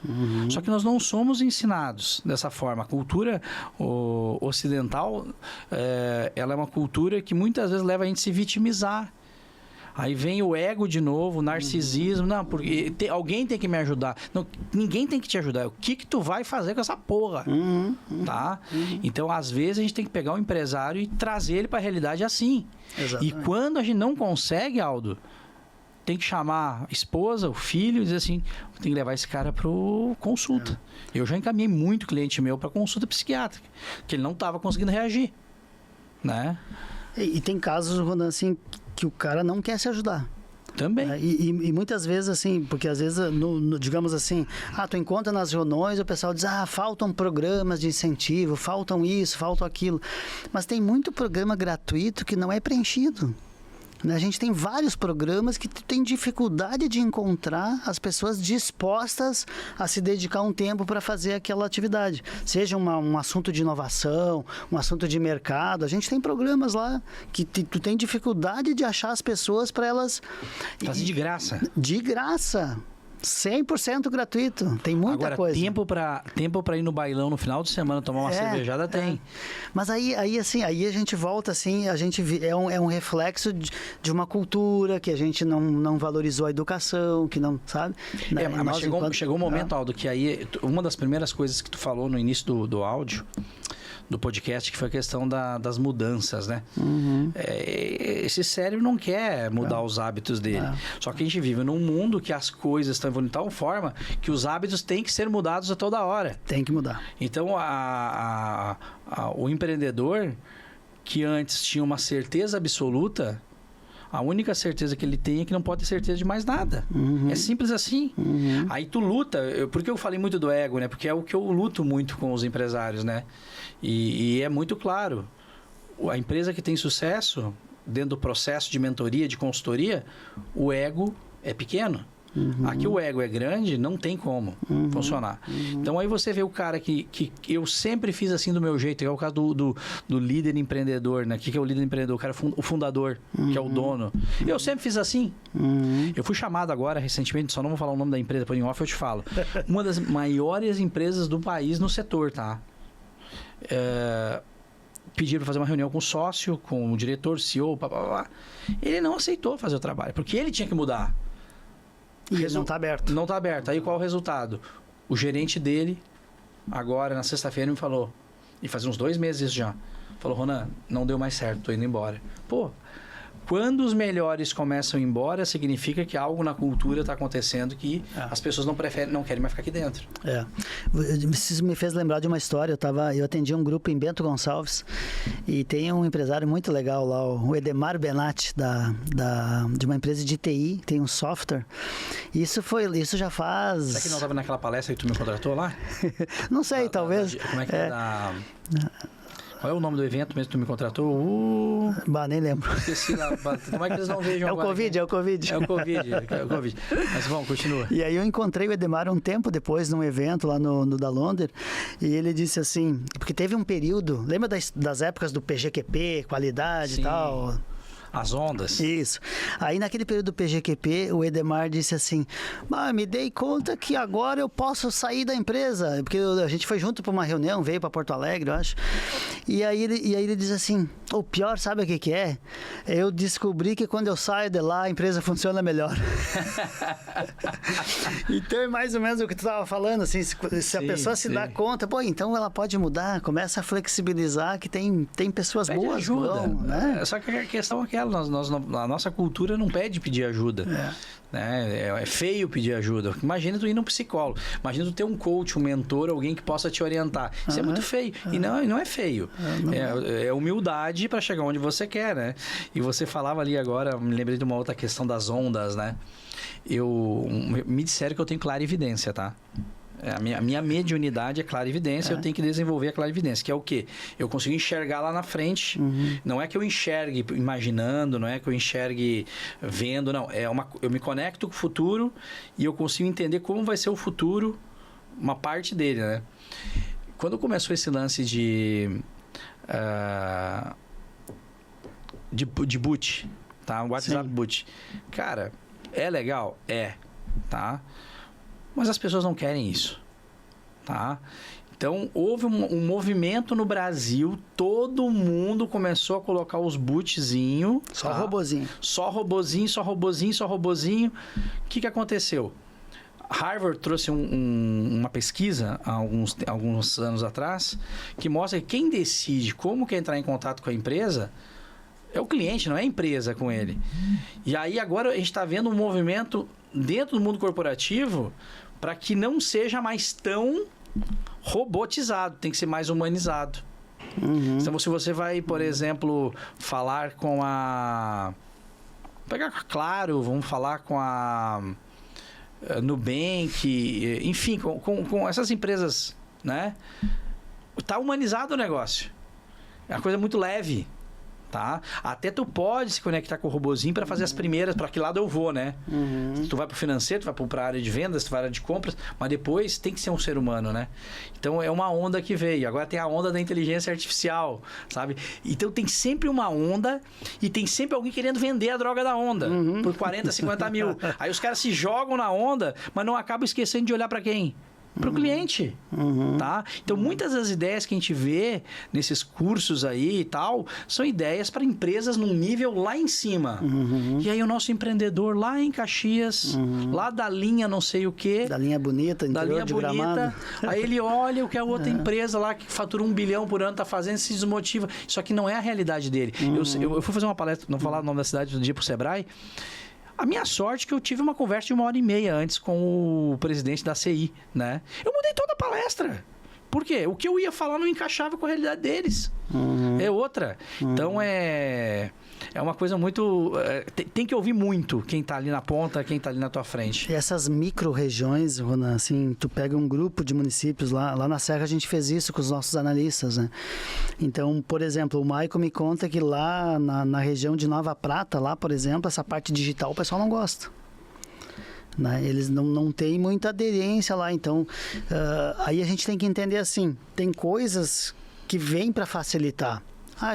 Uhum. Só que nós não somos ensinados dessa forma. A cultura ocidental, ela é uma cultura que muitas vezes leva a gente a se vitimizar. Aí vem o ego de novo, o narcisismo. Uhum. Não, porque alguém tem que me ajudar. Não, ninguém tem que te ajudar. O que tu vai fazer com essa porra? Uhum. Tá? Uhum. Então, às vezes, a gente tem que pegar o empresário e trazer ele para a realidade assim. Exatamente. E quando a gente não consegue, Aldo, tem que chamar a esposa, o filho e dizer assim, tem que levar esse cara para consulta. Eu já encaminhei muito cliente meu para consulta psiquiátrica, que ele não estava conseguindo reagir, né? E tem casos, Ronan, assim, que o cara não quer se ajudar. Também. E muitas vezes, assim, porque às vezes, digamos assim, tu encontra nas reuniões, o pessoal diz, faltam programas de incentivo, faltam isso, faltam aquilo. Mas tem muito programa gratuito que não é preenchido. A gente tem vários programas que tem dificuldade de encontrar as pessoas dispostas a se dedicar um tempo para fazer aquela atividade. Seja um assunto de inovação, um assunto de mercado. A gente tem programas lá que tu tem dificuldade de achar as pessoas para elas... Fazer de graça. De graça. 100% gratuito. Tem muita coisa. Tempo para ir no bailão no final de semana, tomar uma cervejada, tem. Mas aí a gente volta assim, a gente é um reflexo de uma cultura que a gente não valorizou a educação, que não, sabe? Mas chegou um momento, Aldo, que aí uma das primeiras coisas que tu falou no início do áudio, do podcast, que foi a questão das mudanças, né? Uhum. Esse cérebro não quer mudar os hábitos dele. Só que a gente vive num mundo que as coisas estão evoluindo de tal forma que os hábitos têm que ser mudados a toda hora. Tem que mudar. Então, o empreendedor que antes tinha uma certeza absoluta, a única certeza que ele tem é que não pode ter certeza de mais nada. Uhum. É simples assim. Uhum. Aí tu luta. Por que eu falei muito do ego, né? Porque é o que eu luto muito com os empresários, né? E é muito claro. A empresa que tem sucesso, dentro do processo de mentoria, de consultoria, o ego é pequeno. Uhum. Aqui o ego é grande, não tem como funcionar. Uhum. Então aí você vê o cara que eu sempre fiz assim do meu jeito, que é o caso do líder empreendedor, né? O que é o líder empreendedor? O cara, o fundador, que é o dono. Eu sempre fiz assim. Eu fui chamado agora, recentemente, só não vou falar o nome da empresa, por em off eu te falo. Uma das maiores empresas do país no setor, tá? Pediram para fazer uma reunião com o sócio, com o diretor, CEO, blá. Ele não aceitou fazer o trabalho, porque ele tinha que mudar. E não está aberto. Não está aberto. Aí qual o resultado? O gerente dele, agora na sexta-feira, me falou, e fazia uns 2 meses isso já, falou, Ronan, não deu mais certo, tô indo embora. Pô, Quando os melhores começam a ir embora, significa que algo na cultura está acontecendo que as pessoas não querem mais ficar aqui dentro. Isso me fez lembrar de uma história. Eu atendi um grupo em Bento Gonçalves e tem um empresário muito legal lá, o Edemar Benatti, de uma empresa de TI, tem um software. Isso já faz... Será que não estava naquela palestra que tu me contratou lá? Não sei, talvez. Como é que é Qual é o nome do evento mesmo que tu me contratou? Nem lembro. Esqueci lá. Como é que eles não vejam agora? É o Covid. É o Covid. Mas bom, continua. E aí eu encontrei o Edemar um tempo depois num evento lá no da Londres e ele disse assim, porque teve um período, lembra das épocas do PGQP, qualidade e tal... As ondas. Isso. Aí naquele período do PGQP, o Edemar disse assim, me dei conta que agora eu posso sair da empresa, porque a gente foi junto para uma reunião, veio para Porto Alegre, eu acho. E aí ele diz assim, o pior, sabe o que é? Eu descobri que quando eu saio de lá, a empresa funciona melhor. Então é mais ou menos o que tu estava falando, assim, se a pessoa se dá conta, então ela pode mudar, começa a flexibilizar, que tem pessoas pede boas. Ajuda. Né? Só que a questão é aquela, a nossa cultura não pede pedir ajuda. Né? É feio pedir ajuda. Imagina tu ir num psicólogo. Imagina tu ter um coach, um mentor, alguém que possa te orientar. Isso é muito feio. E não é feio. É humildade para chegar onde você quer, né? E você falava ali agora, me lembrei de uma outra questão das ondas, né? Me disseram que eu tenho clarividência, tá? A minha mediunidade é clarividência, eu tenho que desenvolver a clarividência, que é o quê? Eu consigo enxergar lá na frente. Não é que eu enxergue imaginando, não é que eu enxergue vendo, não. Eu me conecto com o futuro e eu consigo entender como vai ser o futuro, uma parte dele, né? Quando começou esse lance de boot, tá? WhatsApp boot. Cara, é legal? Tá? Mas as pessoas não querem isso, tá? Então, houve um movimento no Brasil, todo mundo começou a colocar os bootzinhos. Só robozinho. Só robozinho. O que aconteceu? Harvard trouxe uma pesquisa há alguns anos atrás que mostra que quem decide como quer entrar em contato com a empresa é o cliente, não é a empresa com ele. E aí agora a gente está vendo um movimento dentro do mundo corporativo para que não seja mais tão robotizado, tem que ser mais humanizado. Então, se você vai, por exemplo, falar com pegar Claro, vamos falar com a Nubank, enfim, com essas empresas, né? Tá humanizado o negócio. É uma coisa muito leve. Tá? Até tu pode se conectar com o robozinho para fazer as primeiras, para que lado eu vou, né? Tu vai para o financeiro, tu vai para a área de vendas, tu vai para a área de compras, mas depois tem que ser um ser humano, né? Então é uma onda que veio. Agora tem a onda da inteligência artificial, sabe? Então tem sempre uma onda e tem sempre alguém querendo vender a droga da onda por 40, 50 mil. Aí os caras se jogam na onda, mas não acabam esquecendo de olhar para quem? Para o cliente, tá? Então, muitas das ideias que a gente vê nesses cursos aí e tal, são ideias para empresas num nível lá em cima. E aí o nosso empreendedor lá em Caxias, lá da linha não sei o quê. Da linha bonita, da linha de bonita. Gramado. Aí ele olha o que a outra empresa lá que fatura 1 bilhão por ano está fazendo, se desmotiva. Só que não é a realidade dele. Eu fui fazer uma palestra, não vou falar o nome da cidade, um dia pro Sebrae. A minha sorte é que eu tive uma conversa de 1h30 antes com o presidente da CI, né? Eu mudei toda a palestra. Por quê? O que eu ia falar não encaixava com a realidade deles. É outra. Então, é uma coisa muito... Tem que ouvir muito quem está ali na ponta, quem está ali na tua frente. E essas micro-regiões, Ronan, assim, tu pega um grupo de municípios, lá na Serra a gente fez isso com os nossos analistas, né? Então, por exemplo, o Maico me conta que lá na região de Nova Prata, lá, por exemplo, essa parte digital o pessoal não gosta. Né? Eles não têm muita aderência lá, então aí a gente tem que entender assim, tem coisas que vêm para facilitar.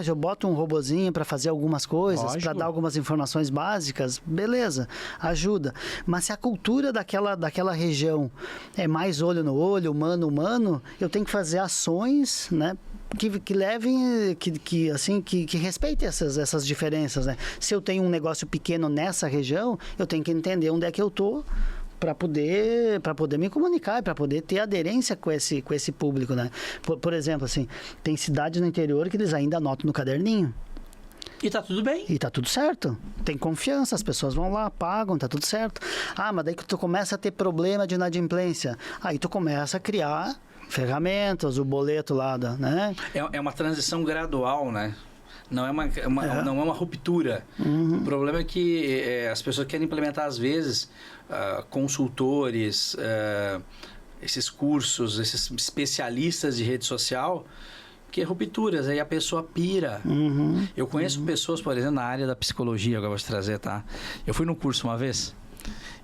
Eu boto um robozinho para fazer algumas coisas, para dar algumas informações básicas, beleza, ajuda. Mas se a cultura daquela região é mais olho no olho, humano, eu tenho que fazer ações, né? Que levem, que respeitem essas diferenças, né? Se eu tenho um negócio pequeno nessa região, eu tenho que entender onde é que eu estou para poder me comunicar e para poder ter aderência com esse público, né? Por exemplo, assim, tem cidades no interior que eles ainda anotam no caderninho. E tá tudo bem. E tá tudo certo. Tem confiança, as pessoas vão lá, pagam, tá tudo certo. Ah, mas daí que tu começa a ter problema de inadimplência. Aí tu começa a criar ferramentas, o boleto lá, né? É uma transição gradual, né? Não é uma ruptura. O problema é que as pessoas querem implementar, às vezes, consultores, esses cursos, esses especialistas de rede social, que é rupturas, aí a pessoa pira. Eu conheço pessoas, por exemplo, na área da psicologia, agora eu vou te trazer, tá? Eu fui num curso uma vez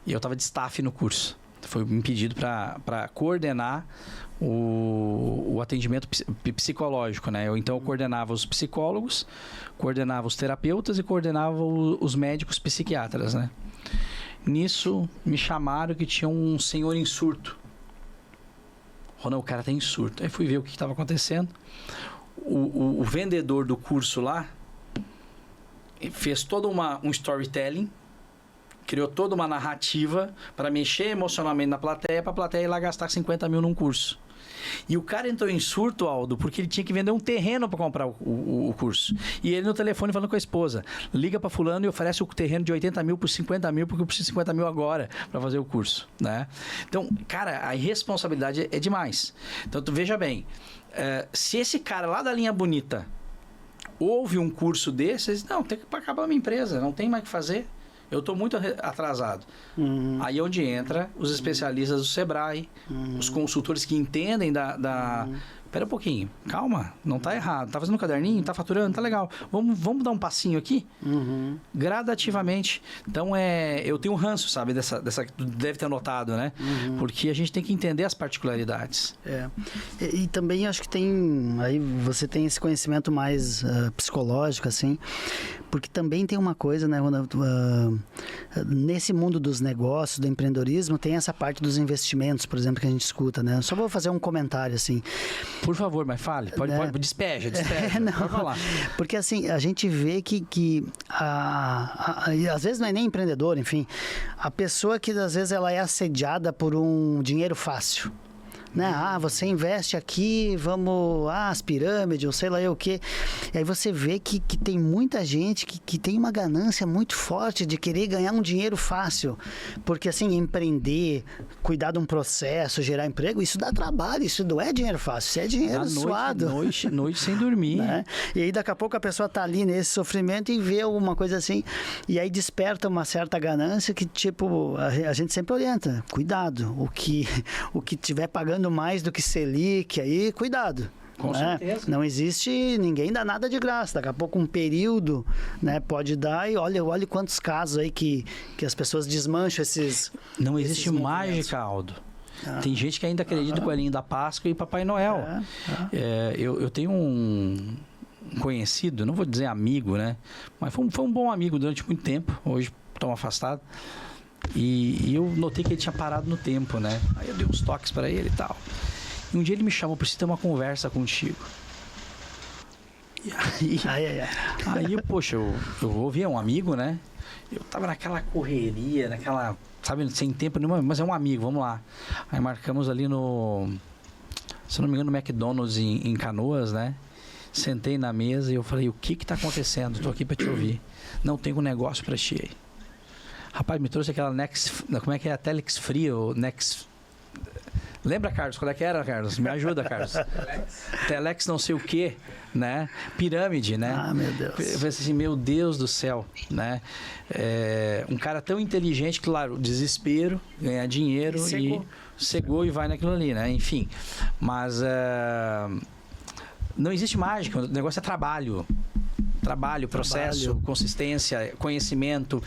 e eu estava de staff no curso. Foi me pedido para coordenar o atendimento psicológico, né? Então eu coordenava os psicólogos, coordenava os terapeutas e coordenava os médicos psiquiatras, né? Nisso me chamaram que tinha um senhor em surto. Ronald, o cara tem surto. Aí fui ver o que estava acontecendo. O vendedor do curso lá fez todo um storytelling, criou toda uma narrativa para mexer emocionalmente na plateia, para a plateia ir lá gastar 50 mil num curso. E o cara entrou em surto, Aldo, porque ele tinha que vender um terreno para comprar o curso. E ele no telefone falando com a esposa, liga para fulano e oferece o terreno de 80 mil por 50 mil, porque eu preciso de 50 mil agora para fazer o curso, né? Então, cara, a irresponsabilidade é demais. Então, tu veja bem, se esse cara lá da linha bonita ouve um curso desses, não, tem que acabar a minha empresa, não tem mais o que fazer. Eu estou muito atrasado. Aí é onde entra os especialistas do Sebrae, os consultores que entendem Espera um pouquinho, calma, não está errado. Está fazendo um caderninho, está faturando, está legal. Vamos dar um passinho aqui? Gradativamente. Então, eu tenho um ranço, sabe, dessa deve ter notado, né? Porque a gente tem que entender as particularidades. E também acho que aí você tem esse conhecimento mais psicológico, assim, porque também tem uma coisa, né, nesse mundo dos negócios, do empreendedorismo, tem essa parte dos investimentos, por exemplo, que a gente escuta, né? Só vou fazer um comentário, assim. Por favor, mas fale. Pode despeja. Não, pode falar. Porque assim, a gente vê que às vezes não é nem empreendedor, enfim, a pessoa que às vezes ela é assediada por um dinheiro fácil. Né? Você investe aqui, as pirâmides, ou sei lá o quê. E aí você vê que tem muita gente que tem uma ganância muito forte de querer ganhar um dinheiro fácil. Porque, assim, empreender, cuidar de um processo, gerar emprego, isso dá trabalho, isso não é dinheiro fácil, isso é dinheiro suado. Noite sem dormir. Né? E aí, daqui a pouco, a pessoa tá ali nesse sofrimento e vê alguma coisa assim, e aí desperta uma certa ganância que, tipo, a gente sempre orienta. Cuidado, o que tiver pagando mais do que Selic, aí cuidado. Com certeza. Não existe, ninguém dá nada de graça. Daqui a pouco um período, né, pode dar, e olha quantos casos aí que as pessoas desmancham esses. Não existe mágica, Aldo. Tem gente que ainda acredita no Coelhinho da Páscoa e Papai Noel. Eu tenho um conhecido, não vou dizer amigo, né, mas foi um bom amigo durante muito tempo. Hoje estão afastado. E eu notei que ele tinha parado no tempo, né? Aí eu dei uns toques para ele e tal. E um dia ele me chamou, preciso ter uma conversa contigo. E aí poxa, eu ouvi, é um amigo, né? Eu tava naquela correria, sabe, sem tempo nenhum, mas é um amigo, vamos lá. Aí marcamos ali se não me engano, no McDonald's em Canoas, né? Sentei na mesa e eu falei, o que tá acontecendo? Tô aqui para te ouvir. Não tenho um negócio para ti aí. Rapaz, me trouxe aquela como é que é a Telex Free, ou Nex... Lembra, Carlos? Qual é que era, Carlos? Me ajuda, Carlos. Telex não sei o quê, né? Pirâmide, né? Meu Deus. Eu falei assim, meu Deus do céu, né? Um cara tão inteligente, claro, desespero, ganhar dinheiro e cegou e vai naquilo ali, né? Enfim, mas não existe mágica, o negócio é trabalho. Processo, consistência, conhecimento,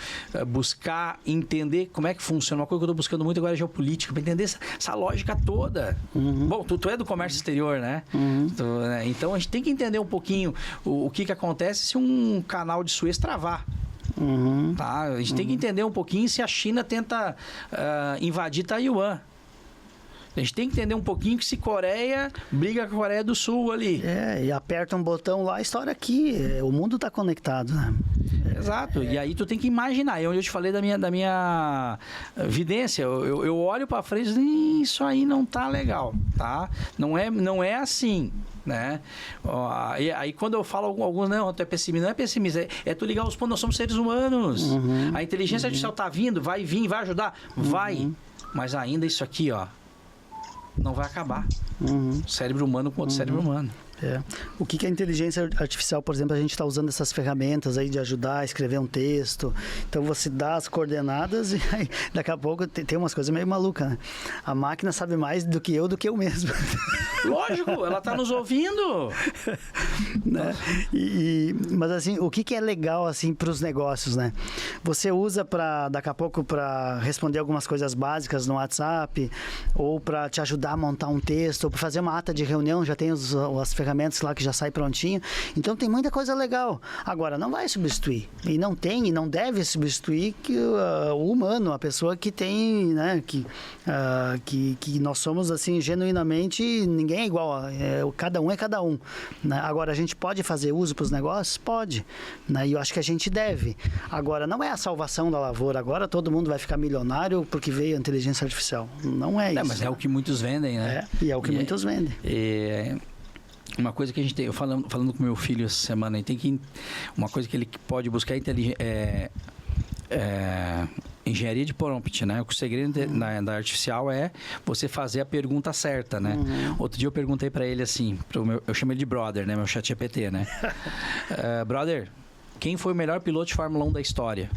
buscar entender como é que funciona. Uma coisa que eu estou buscando muito agora é geopolítica, para entender essa lógica toda. Bom, tu é do comércio exterior, né? Então a gente tem que entender um pouquinho o que acontece se um canal de Suez travar. Tá? A gente tem que entender um pouquinho se a China tenta invadir Taiwan. A gente tem que entender um pouquinho que se Coreia briga com a Coreia do Sul ali. E aperta um botão lá, a história aqui. O mundo está conectado, né? Exato. E aí tu tem que imaginar. É onde eu te falei da minha vidência. Eu olho para frente e isso aí não tá legal, tá? Não é assim. Né? Aí quando eu falo alguns, não, tu é pessimista, não é pessimista, é tu ligar os pontos, nós somos seres humanos. A inteligência artificial tá vindo, vai vir, vai ajudar, vai, mas ainda isso aqui, ó, não vai acabar. Cérebro humano com outro cérebro humano. O que é inteligência artificial, por exemplo, a gente está usando essas ferramentas aí de ajudar a escrever um texto. Então você dá as coordenadas e aí, daqui a pouco tem umas coisas meio malucas, né? A máquina sabe mais do que eu mesmo. Lógico, ela está nos ouvindo. Né? Mas assim, o que é legal assim para os negócios, né? Você usa daqui a pouco para responder algumas coisas básicas no WhatsApp, ou para te ajudar a montar um texto, ou para fazer uma ata de reunião, já tem as ferramentas lá que já sai prontinho. Então tem muita coisa legal. Agora, não vai substituir. E não deve substituir o humano, a pessoa que tem, né? Que nós somos assim, genuinamente, ninguém é igual. Cada um é cada um. Né? Agora, a gente pode fazer uso para os negócios? Pode. Né? E eu acho que a gente deve. Agora, não é a salvação da lavoura. Agora todo mundo vai ficar milionário porque veio a inteligência artificial. Não é isso. Mas é o que muitos vendem, né? E é o que muitos vendem. Uma coisa que a gente tem, eu falando com meu filho essa semana, uma coisa que ele pode buscar é engenharia de prompt, né? O segredo da artificial é você fazer a pergunta certa, né? Outro dia eu perguntei para ele assim, eu chamo ele de brother, né? Meu ChatGPT, né? Brother, quem foi o melhor piloto de Fórmula 1 da história?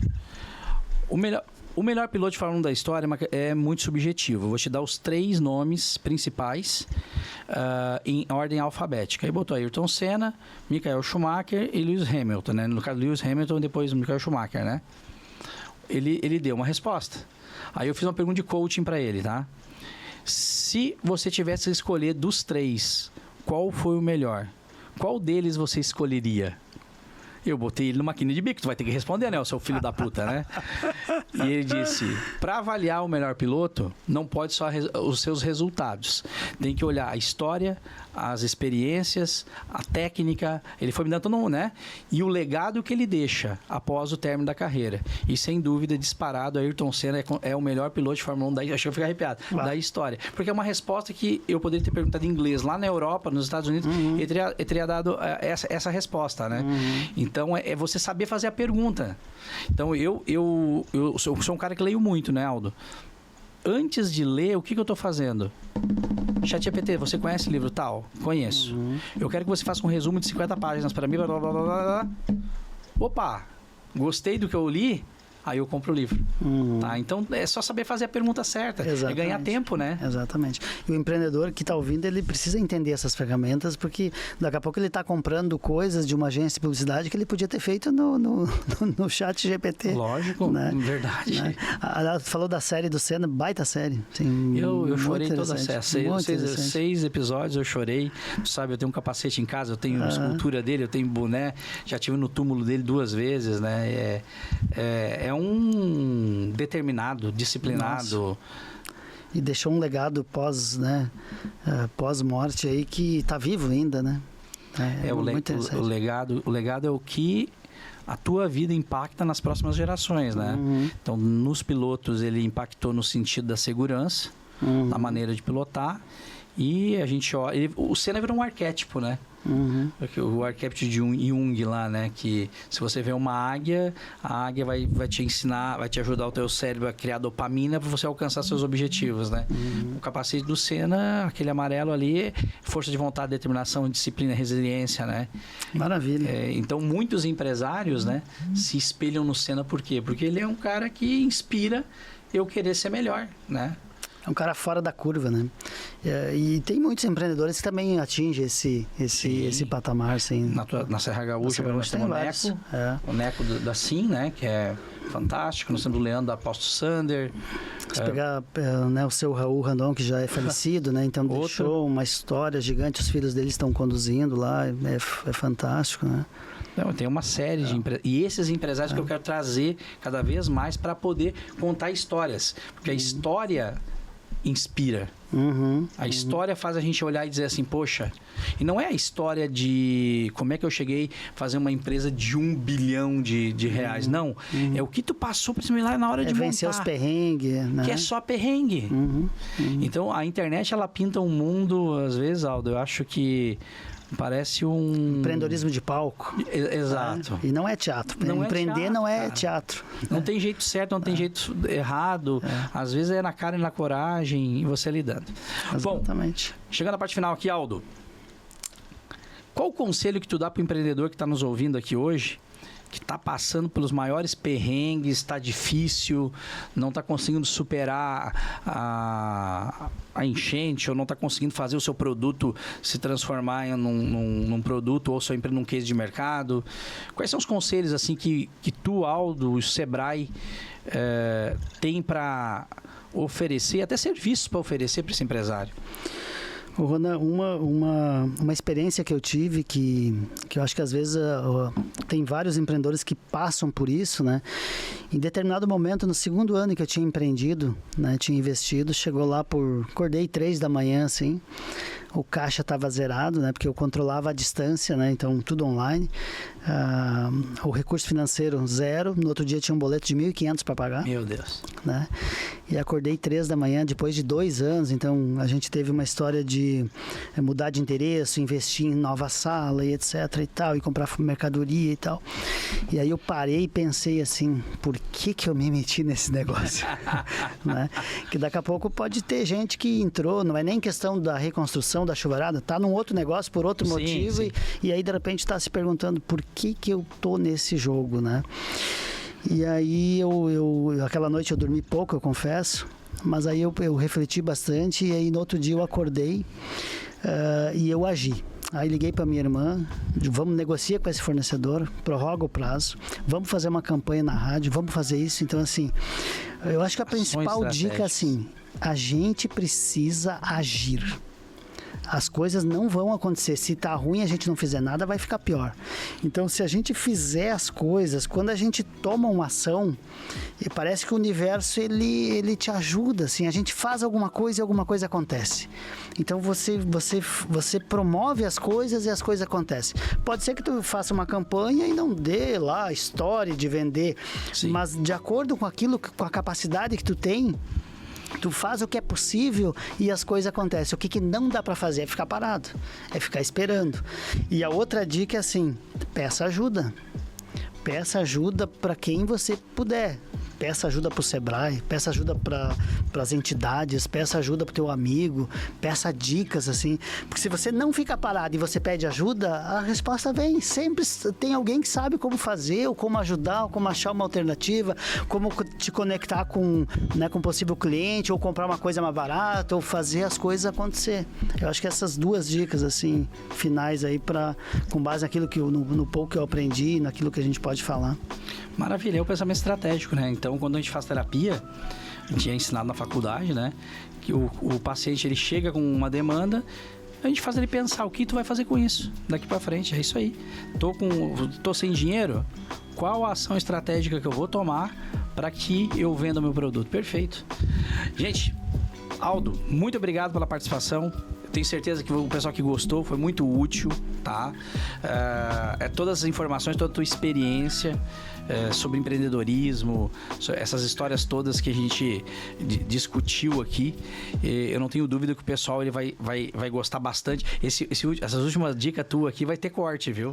O melhor piloto de Fórmula 1 da história é muito subjetivo. Eu vou te dar os 3 nomes principais em ordem alfabética. Aí botou Ayrton Senna, Michael Schumacher e Lewis Hamilton, né? No caso, Lewis Hamilton e depois Michael Schumacher, né? Ele deu uma resposta. Aí eu fiz uma pergunta de coaching para ele, tá? Se você tivesse que escolher dos 3, qual foi o melhor? Qual deles você escolheria? Eu botei ele numa quina de bico, tu vai ter que responder, né, o seu filho da puta, né? E ele disse, para avaliar o melhor piloto, não pode só os seus resultados. Tem que olhar a história, as experiências, a técnica, ele foi me dando todo, né? E o legado que ele deixa após o término da carreira. E sem dúvida, disparado, Ayrton Senna é o melhor piloto de Fórmula 1 acho que eu fico arrepiado, da história. Porque é uma resposta que eu poderia ter perguntado em inglês lá na Europa, nos Estados Unidos, ele teria dado essa resposta, né? Então, é você saber fazer a pergunta. Então, eu sou um cara que leio muito, né, Aldo? Antes de ler, o que eu estou fazendo? ChatGPT, você conhece o livro tal? Conheço. Eu quero que você faça um resumo de 50 páginas para mim. Blá, blá, blá, blá, blá. Opa, gostei do que eu li. Aí eu compro o livro. Tá? Então, é só saber fazer a pergunta certa. Exatamente. É ganhar tempo, né? Exatamente. E o empreendedor que está ouvindo, ele precisa entender essas ferramentas, porque daqui a pouco ele está comprando coisas de uma agência de publicidade que ele podia ter feito no chat GPT. Lógico, né? Verdade. Né? Ela falou da série do Senna, baita série. Assim, eu chorei toda a série. 6 episódios eu chorei. Tu sabe, eu tenho um capacete em casa, eu tenho escultura dele, eu tenho boné. Já estive no túmulo dele 2 vezes, né? É um determinado, disciplinado. Nossa. E deixou um legado pós-morte aí que está vivo ainda, né? O legado é o que a tua vida impacta nas próximas gerações, né? Então, nos pilotos ele impactou no sentido da segurança, na maneira de pilotar, e a gente olha... O Senna virou um arquétipo, né? O arquétipo de Jung lá, né? Que se você vê uma águia, a águia vai te ensinar, vai te ajudar o teu cérebro a criar dopamina para você alcançar seus objetivos, né? O capacete do Senna, aquele amarelo ali, força de vontade, determinação, disciplina, resiliência, né? Maravilha. Então, muitos empresários, né, se espelham no Senna, por quê? Porque ele é um cara que inspira eu querer ser melhor, né? É um cara fora da curva, né? E tem muitos empreendedores que também atingem esse patamar, assim. Na Serra Gaúcha, nós temos o Neco da Sim, né? Que é fantástico. Nós temos o Leandro da Aposto Sander. Se pegar o seu Raul Randon, que já é falecido, né? Então deixou uma história gigante. Os filhos dele estão conduzindo lá. É fantástico, né? Não, tem uma série de empresários. E esses empresários que eu quero trazer cada vez mais para poder contar histórias. Porque a história... inspira. A história faz a gente olhar e dizer assim, poxa, e não é a história de como é que eu cheguei a fazer uma empresa de 1 bilhão de reais, não. É o que tu passou por cima lá na hora de montar. Vencer os perrengues, né? Que é só perrengue. Então, a internet, ela pinta um mundo, às vezes, Aldo, eu acho que parece um... Empreendedorismo de palco. Exato. E não é teatro. Não Empreender é teatro, não é cara. teatro. Não tem jeito certo, não tem jeito errado. Às vezes é na cara e na coragem e você lidando. Exatamente. Bom, chegando à parte final aqui, Aldo. Qual o conselho que tu dá para o empreendedor que está nos ouvindo aqui hoje, que está passando pelos maiores perrengues, está difícil, não está conseguindo superar a enchente, ou não está conseguindo fazer o seu produto se transformar num produto, ou sua empresa num case de mercado? Quais são os conselhos assim que tu, Aldo, o Sebrae tem para oferecer, até serviços para oferecer para esse empresário? Ronan, uma experiência que eu tive, que eu acho que às vezes tem vários empreendedores que passam por isso, né? Em determinado momento, no segundo ano que eu tinha empreendido, né, tinha investido, chegou lá acordei 3 da manhã, assim, o caixa estava zerado, né? Porque eu controlava a distância, né? Então, tudo online. O recurso financeiro, 0. No outro dia tinha um boleto de 1.500 para pagar. Meu Deus. Né? E acordei 3 da manhã, depois de 2 anos. Então, a gente teve uma história de mudar de endereço, investir em nova sala e etc e tal, e comprar mercadoria e tal. E aí eu parei e pensei assim, por que eu me meti nesse negócio? Né? Que daqui a pouco pode ter gente que entrou, não é nem questão da reconstrução da chuvarada, tá num outro negócio por outro motivo. Sim. E aí de repente está se perguntando por que eu tô nesse jogo, né? E aí aquela noite eu dormi pouco, eu confesso, mas aí eu refleti bastante e aí no outro dia eu acordei e eu agi. Aí liguei para minha irmã, vamos negociar com esse fornecedor, prorroga o prazo, vamos fazer uma campanha na rádio, vamos fazer isso. Então assim, eu acho que a principal dica é assim, a gente precisa agir. As coisas não vão acontecer. Se tá ruim, a gente não fizer nada, vai ficar pior. Então, se a gente fizer as coisas, quando a gente toma uma ação, parece que o universo, ele te ajuda, assim. A gente faz alguma coisa e alguma coisa acontece. Então, você promove as coisas e as coisas acontecem. Pode ser que tu faça uma campanha e não dê lá a história de vender. Sim. Mas, de acordo com aquilo, com a capacidade que tu tem, tu faz o que é possível e as coisas acontecem. O que não dá para fazer é ficar parado, é ficar esperando. E a outra dica é assim, peça ajuda. Peça ajuda para quem você puder. Peça ajuda para o Sebrae, peça ajuda para as entidades, peça ajuda para o teu amigo, peça dicas, assim. Porque se você não fica parado e você pede ajuda, a resposta vem. Sempre tem alguém que sabe como fazer, ou como ajudar, ou como achar uma alternativa, como te conectar com um possível cliente, ou comprar uma coisa mais barata, ou fazer as coisas acontecer. Eu acho que essas 2 dicas, assim, finais aí, com base naquilo no pouco que eu aprendi, naquilo que a gente pode falar. Maravilha, é o pensamento estratégico, né? Então, quando a gente faz terapia, a gente é ensinado na faculdade, né? Que o paciente, ele chega com uma demanda, a gente faz ele pensar o que tu vai fazer com isso daqui pra frente, é isso aí. Tô sem dinheiro, qual a ação estratégica que eu vou tomar para que eu venda meu produto? Perfeito. Gente, Aldo, muito obrigado pela participação. Tenho certeza que o pessoal que gostou foi muito útil, tá? Todas as informações, toda a tua experiência sobre empreendedorismo, essas histórias todas que a gente discutiu aqui, eu não tenho dúvida que o pessoal ele vai gostar bastante. Essas últimas dicas tuas aqui vai ter corte, viu?